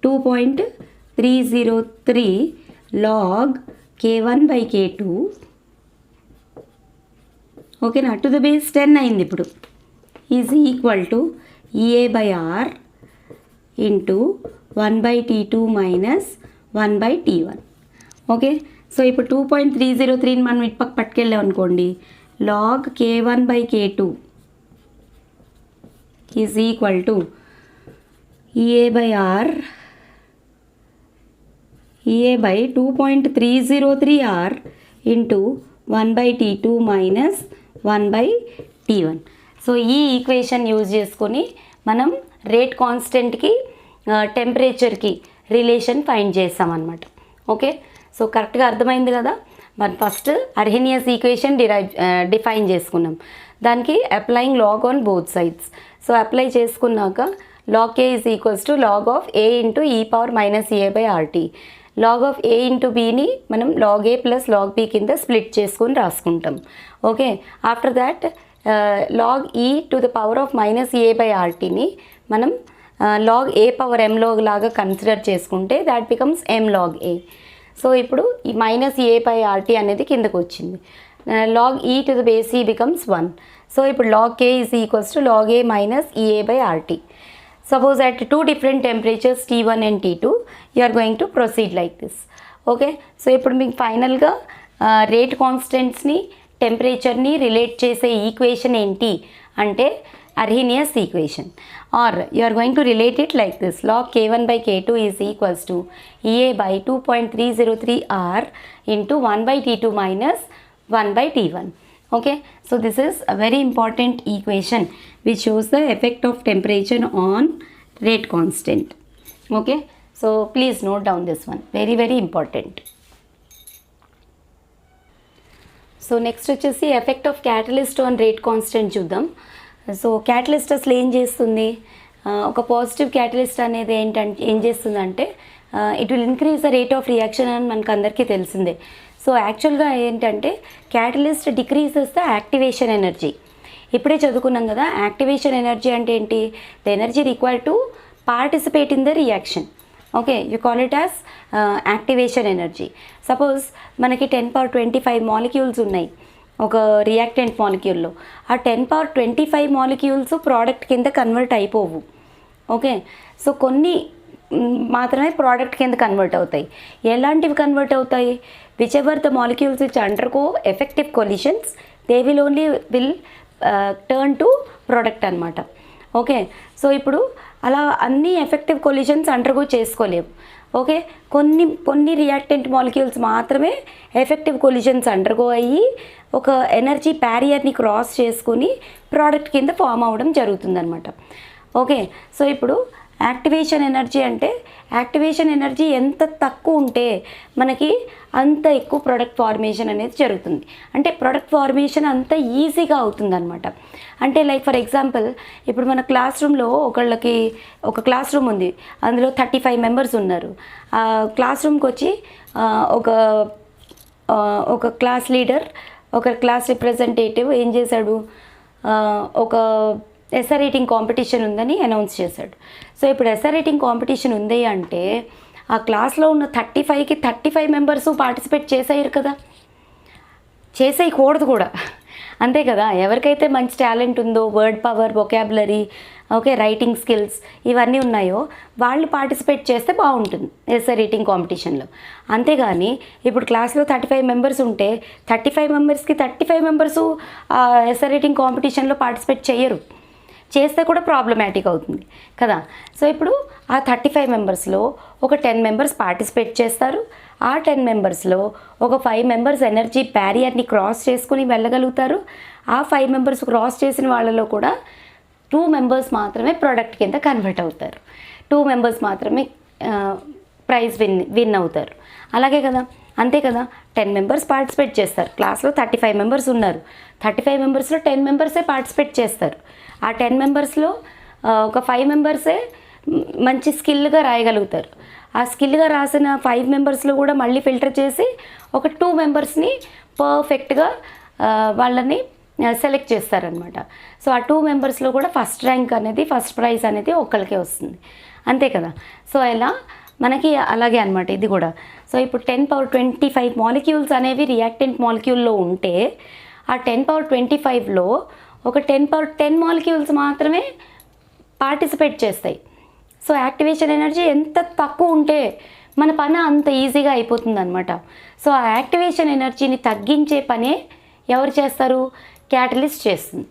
2.303 లాగ్ k1 బై k2, ఓకేనా, టు ద బేస్ 10 అయింది ఇప్పుడు, is equal to E A by R into 1/T2 minus 1/T1. Okay, so ఇప్పుడు 2.303ని మనం ఇటు పక్క పట్టుకెళ్ళాం అనుకోండి, log k1 by k2 is equal to EA by R, EA by 2.303R into 1/T2 minus 1/T1. So ఈ equation use చేసుకొని మనం rate కాన్స్టెంట్కి టెంపరేచర్కి relation find చేస్తామన్నమాట. ఓకే, సో కరెక్ట్గా అర్థమైంది కదా. మనం ఫస్ట్ అర్హీనియస్ ఈక్వేషన్ డిఫైన్ చేసుకున్నాం. దానికి applying log on both sides. So apply చేసుకున్నాక log A is equals to log of A into E power minus A by RT. Log of A into బీని మనం log A plus log B కింద split చేసుకొని రాసుకుంటాం. Okay, after that log E to the power of minus A by ఆర్టీని మనం log A power M log లాగా consider చేసుకుంటే that becomes M log A. So ఇప్పుడు ఈ మైనస్ ఏ బై ఆర్టీ అనేది కిందకు వచ్చింది. Log E to the base E becomes 1. So ఇప్పుడు log K is equals to log A minus EA by R T. Suppose at 2 different temperatures T1 and T2 you are going to proceed like this. Okay, so ఇప్పుడు మీకు ఫైనల్గా rate కాన్స్టెంట్స్ని టెంపరేచర్ని relate చేసే equation ఏంటి అంటే Arrhenius equation, or you are going to relate it like this: log k1 by k2 is equals to EA by 2.303R into 1/T2 minus 1/T1. Okay, so this is a very important equation which shows the effect of temperature on rate constant. Okay, so please note down this one, very very important. So next వచ్చేసి effect of catalyst on rate constant చూద్దాం. So catalyst అసలు ఏం చేస్తుంది? ఒక positive catalyst అనేది ఏం చేస్తుందంటే it will increase the rate of reaction అని మనకు అందరికీ తెలిసిందే. సో యాక్చువల్గా ఏంటంటే catalyst decreases the activation energy. ఇప్పుడే చదువుకున్నాం కదా, యాక్టివేషన్ ఎనర్జీ అంటే ఏంటి? The energy required to participate in the reaction. Okay, you call it as activation energy. Suppose మనకి 10^25 మాలిక్యూల్స్ ఉన్నాయి ఒక రియాక్టెంట్ మాలిక్యూల్లో. ఆ 10^25 మాలిక్యూల్స్ ప్రోడక్ట్ కింద కన్వర్ట్ అయిపోవు. ఓకే, సో కొన్ని మాత్రమే ప్రోడక్ట్ కింద కన్వర్ట్ అవుతాయి. ఎలాంటివి కన్వర్ట్ అవుతాయి? Which ever the molecules which undergo effective collisions they will only will turn to product అనమాట. ఓకే, సో ఇప్పుడు అలా అన్ని ఎఫెక్టివ్ కొలిషన్స్ అండర్గో చేసుకోలేవు. ఓకే, కొన్ని రియాక్టెంట్ మాలిక్యూల్స్ మాత్రమే ఎఫెక్టివ్ కొలిషన్స్ అండర్గో అయ్యి ఒక ఎనర్జీ బ్యారియర్ని క్రాస్ చేసుకుని ప్రోడక్ట్ కింద ఫామ్ అవ్వడం జరుగుతుందన్నమాట. ఓకే, సో ఇప్పుడు యాక్టివేషన్ ఎనర్జీ అంటే యాక్టివేషన్ ఎనర్జీ ఎంత తక్కువ ఉంటే మనకి అంత ఎక్కువ ప్రొడక్ట్ ఫార్మేషన్ అనేది జరుగుతుంది. అంటే ప్రొడక్ట్ ఫార్మేషన్ అంత ఈజీగా అవుతుంది అనమాట. అంటే లైక్ ఫర్ ఎగ్జాంపుల్, ఇప్పుడు మన క్లాస్ రూమ్లో ఒకళ్ళకి ఒక క్లాస్ రూమ్ ఉంది, అందులో 35 మెంబర్స్ ఉన్నారు. క్లాస్ రూమ్కి వచ్చి ఒక క్లాస్ లీడర్, ఒక క్లాస్ రిప్రజెంటేటివ్ ఏం చేశాడు, ఒక ఎస్ఆర్ రైటింగ్ కాంపిటీషన్ ఉందని అనౌన్స్ చేశాడు. సో ఇప్పుడు ఎస్ఆర్ రైటింగ్ కాంపిటీషన్ ఉంది అంటే ఆ క్లాస్లో ఉన్న 35కి 35 మెంబర్స్ పార్టిసిపేట్ చేసేయరు కదా, చేసేయకూడదు కూడా, అంతే కదా. ఎవరికైతే మంచి టాలెంట్ ఉందో, word power, vocabulary, okay, writing skills ఇవన్నీ ఉన్నాయో వాళ్ళు పార్టిసిపేట్ చేస్తే బాగుంటుంది ఎస్ఆర్ రైటింగ్ కాంపిటీషన్లో. అంతేగాని ఇప్పుడు క్లాస్లో 35 మెంబర్స్ ఉంటే 35 మెంబర్స్కి 35 మెంబర్సు ఎస్ఆర్ రైటింగ్ కాంపిటీషన్లో పార్టిసిపేట్ చేయరు, చేస్తే కూడా ప్రాబ్లమాటిక్ అవుతుంది కదా. సో ఇప్పుడు ఆ 35 మెంబర్స్లో ఒక 10 మెంబర్స్ పార్టిసిపేట్ చేస్తారు. ఆ 10 మెంబర్స్లో ఒక 5 మెంబర్స్ ఎనర్జీ బ్యారియర్ని క్రాస్ చేసుకుని వెళ్ళగలుగుతారు. ఆ 5 మెంబర్స్ క్రాస్ చేసిన వాళ్ళలో కూడా 2 మెంబర్స్ మాత్రమే ప్రోడక్ట్ కింద కన్వర్ట్ అవుతారు. 2 మెంబర్స్ మాత్రమే ప్రైజ్ విన్ అవుతారు. అలాగే కదా, అంతే కదా. 10 మెంబర్స్ పార్టిసిపేట్ చేస్తారు. క్లాస్లో 35 మెంబర్స్ ఉన్నారు. 35 మెంబర్స్లో 10 మెంబర్సే పార్టిసిపేట్ చేస్తారు. ఆ 10 మెంబర్స్లో ఒక 5 మెంబర్సే మంచి స్కిల్గా రాయగలుగుతారు. ఆ స్కిల్గా రాసిన 5 మెంబర్స్లో కూడా మళ్ళీ ఫిల్టర్ చేసి ఒక 2 మెంబర్స్ని పర్ఫెక్ట్గా వాళ్ళని సెలెక్ట్ చేస్తారనమాట. సో ఆ 2 మెంబర్స్లో కూడా ఫస్ట్ ర్యాంక్ అనేది, ఫస్ట్ ప్రైజ్ అనేది ఒకళ్ళకే వస్తుంది, అంతే కదా. సో ఇలా మనకి అలాగే అనమాట ఇది కూడా. సో ఇప్పుడు 10^25 మాలిక్యూల్స్ అనేవి రియాక్టెంట్ మాలిక్యూల్లో ఉంటే ఆ 10^25లో ఒక 10^10 మాలిక్యూల్స్ మాత్రమే పార్టిసిపేట్ చేస్తాయి. సో యాక్టివేషన్ ఎనర్జీ ఎంత తక్కువ ఉంటే మన పని అంత ఈజీగా అయిపోతుంది అనమాట. సో ఆ యాక్టివేషన్ ఎనర్జీని తగ్గించే పనే ఎవరు చేస్తారు, క్యాటలిస్ట్ చేస్తుంది.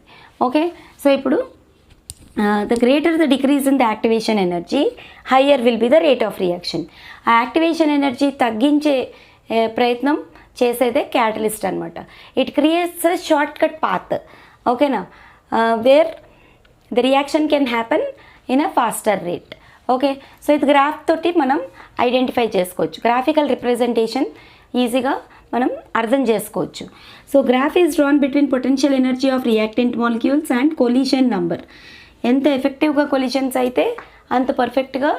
ఓకే, సో ఇప్పుడు the greater the decrease in the activation energy, higher will be the rate of reaction. ఆ యాక్టివేషన్ ఎనర్జీ తగ్గించే ప్రయత్నం చేసేదే క్యాటలిస్ట్ అనమాట. It creates a short cut path, ఓకేనా, where the reaction can happen in a faster rate. Okay, so ఇది graph తోటి మనం identify చేసుకోవచ్చు. గ్రాఫికల్ రిప్రజెంటేషన్ ఈజీగా మనం అర్థం చేసుకోవచ్చు. So graph is drawn between potential energy of reactant molecules and collision number. ఎంత ఎఫెక్టివ్గా కొలిషన్స్ అయితే అంత పర్ఫెక్ట్గా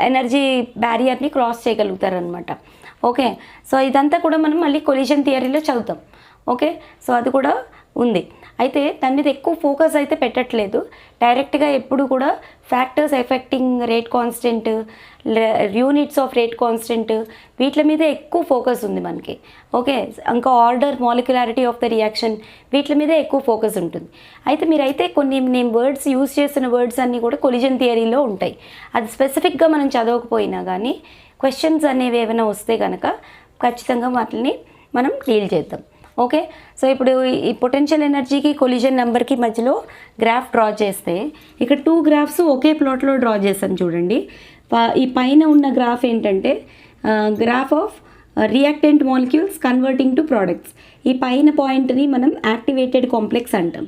ఎనర్జీ బ్యారియర్ని క్రాస్ చేయగలుగుతారనమాట. ఓకే, సో ఇదంతా కూడా మనం మళ్ళీ కొలిషన్ థియరీలో చదువుతాం. ఓకే, సో అది కూడా ఉంది. అయితే దాని మీద ఎక్కువ ఫోకస్ అయితే పెట్టట్లేదు. డైరెక్ట్గా ఎప్పుడు కూడా factors affecting rate constant, units of rate constant, వీటి మీద ఎక్కువ ఫోకస్ ఉంది మనకి. ఓకే, ఇంకా order, molecularity of the reaction, వీటి మీద ఎక్కువ ఫోకస్ ఉంటుంది. అయితే మీరైతే కొన్ని నేను వర్డ్స్ యూజ్ చేస్తున్న వర్డ్స్ అన్నీ కూడా కొలిజన్ థియరీలో ఉంటాయి. అది స్పెసిఫిక్గా మనం చదవకపోయినా కానీ క్వశ్చన్స్ అనేవి ఏమైనా వస్తే కనుక ఖచ్చితంగా వాటిని మనం డీల్ చేద్దాం. ఓకే, సో ఇప్పుడు ఈ పొటెన్షియల్ ఎనర్జీకి కొలిజన్ నెంబర్కి మధ్యలో గ్రాఫ్ డ్రా చేస్తే ఇక్కడ 2 గ్రాఫ్స్ ఒకే ప్లాట్లో డ్రా చేశాను చూడండి. ఈ పైన ఉన్న గ్రాఫ్ ఏంటంటే graph of reactant molecules converting to products. ఈ పైన పాయింట్ని మనం యాక్టివేటెడ్ కాంప్లెక్స్ అంటాం.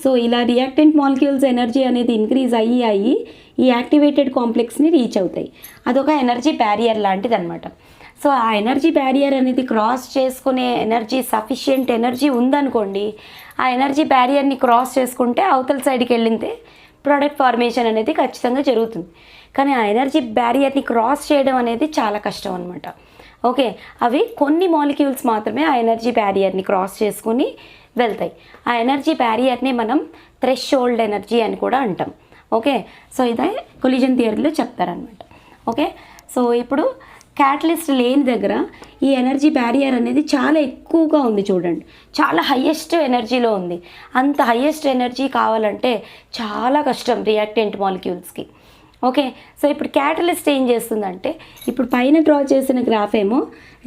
సో ఇలా రియాక్టెంట్ మాలిక్యూల్స్ ఎనర్జీ అనేది ఇంక్రీజ్ అయ్యి ఈ యాక్టివేటెడ్ కాంప్లెక్స్ని రీచ్ అవుతాయి. అదొక ఎనర్జీ బ్యారియర్ లాంటిది అనమాట. సో ఆ ఎనర్జీ బ్యారియర్ అనేది క్రాస్ చేసుకునే ఎనర్జీ, సఫిషియెంట్ ఎనర్జీ ఉందనుకోండి, ఆ ఎనర్జీ బ్యారియర్ని క్రాస్ చేసుకుంటే అవతల సైడ్కి వెళ్ళితే ప్రోడక్ట్ ఫార్మేషన్ అనేది ఖచ్చితంగా జరుగుతుంది. కానీ ఆ ఎనర్జీ బ్యారియర్ని క్రాస్ చేయడం అనేది చాలా కష్టం అనమాట. ఓకే, అవి కొన్ని మాలిక్యూల్స్ మాత్రమే ఆ ఎనర్జీ బ్యారియర్ని క్రాస్ చేసుకుని వెళ్తాయి. ఆ ఎనర్జీ బ్యారియర్ని మనం థ్రెషోల్డ్ ఎనర్జీ అని కూడా అంటాం. ఓకే, సో ఇదే కొలిజన్ థియరీలో చెప్తారనమాట. ఓకే, సో ఇప్పుడు క్యాటలిస్ట్ లేని దగ్గర ఈ ఎనర్జీ బ్యారియర్ అనేది చాలా ఎక్కువగా ఉంది చూడండి, చాలా హయ్యెస్ట్ ఎనర్జీలో ఉంది. అంత హయ్యెస్ట్ ఎనర్జీ కావాలంటే చాలా కష్టం రియాక్టెంట్ మాలిక్యూల్స్కి. ఓకే, సో ఇప్పుడు క్యాటలిస్ట్ ఏం చేస్తుందంటే, ఇప్పుడు పైన డ్రా చేసిన గ్రాఫ్ ఏమో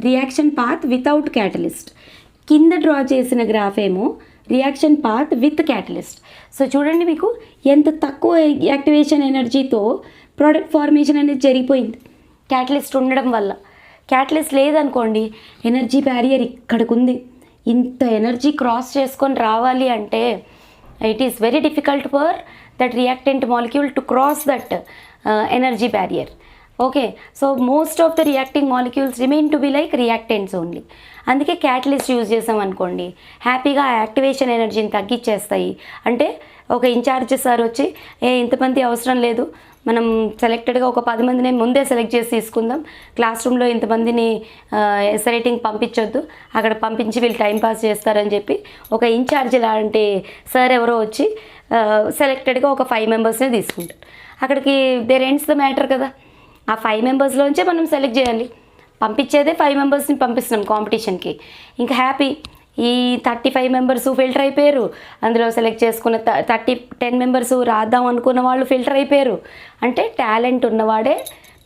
రియాక్షన్ పాత్ వితౌట్ క్యాటలిస్ట్, కింద డ్రా చేసిన గ్రాఫ్ ఏమో reaction path with catalyst. So చూడండి, మీకు ఎంత తక్కువ యాక్టివేషన్ ఎనర్జీతో ప్రోడక్ట్ ఫార్మేషన్ అనేది జరిగిపోయింది క్యాటలిస్ట్ ఉండడం వల్ల. క్యాటలిస్ట్ లేదనుకోండి, ఎనర్జీ బ్యారియర్ ఇక్కడికి ఉంది, ఇంత ఎనర్జీ క్రాస్ చేసుకొని రావాలి అంటే it is very difficult for that reactant molecule to cross that energy barrier. Okay, so most of the reacting molecules remain to be like reactants only. అందుకే catalyst use చేసాం అనుకోండి, హ్యాపీగా యాక్టివేషన్ ఎనర్జీని తగ్గించేస్తాయి. అంటే ఒక ఇన్ఛార్జ్ సార్ వచ్చి ఇంతమంది అవసరం లేదు, మనం సెలెక్టెడ్గా ఒక 10 మందిని ముందే సెలెక్ట్ చేసి తీసుకుందాం, క్లాస్ రూమ్లో ఇంతమందిని రేటింగ్ పంపించొద్దు, అక్కడ పంపించి వీళ్ళు టైంపాస్ చేస్తారని చెప్పి ఒక ఇన్ఛార్జ్ లాంటి సార్ ఎవరో వచ్చి సెలెక్టెడ్గా ఒక 5 మెంబర్స్ని తీసుకుంటారు. అక్కడికి దేర్ ఎండ్స్ ద మ్యాటర్ కదా. ఆ 5 మెంబర్స్లోంచే మనం సెలెక్ట్ చేయాలి. పంపించేదే 5 మెంబర్స్ని పంపిస్తున్నాం కాంపిటీషన్కి. ఇంకా హ్యాపీ ఈ 35 మెంబర్స్ ఫిల్టర్ అయిపోయారు, అందులో సెలెక్ట్ చేసుకున్న 10 మెంబర్స్ రాద్దాం అనుకున్న వాళ్ళు ఫిల్టర్ అయిపోయారు. అంటే టాలెంట్ ఉన్నవాడే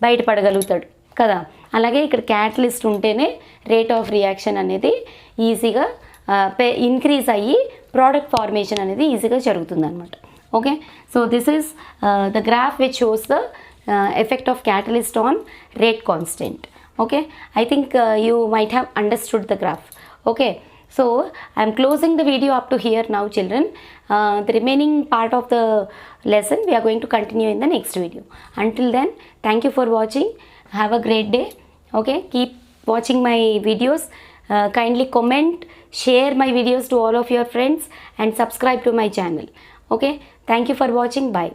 బయటపడగలుగుతాడు కదా. అలాగే ఇక్కడ క్యాటలిస్ట్ ఉంటేనే రేట్ ఆఫ్ రియాక్షన్ అనేది ఈజీగా ఇంక్రీజ్ అయ్యి ప్రోడక్ట్ ఫార్మేషన్ అనేది ఈజీగా జరుగుతుంది అనమాట. Okay, so this is the graph which shows the effect of catalyst on rate constant. Okay, I think you might have understood the graph. Okay, so I am closing the video up to here now, children. The remaining part of the lesson we are going to continue in the next video. Until then, thank you for watching. Have a great day. Okay, keep watching my videos. Kindly comment, share my videos to all of your friends and subscribe to my channel. Okay, thank you for watching. Bye.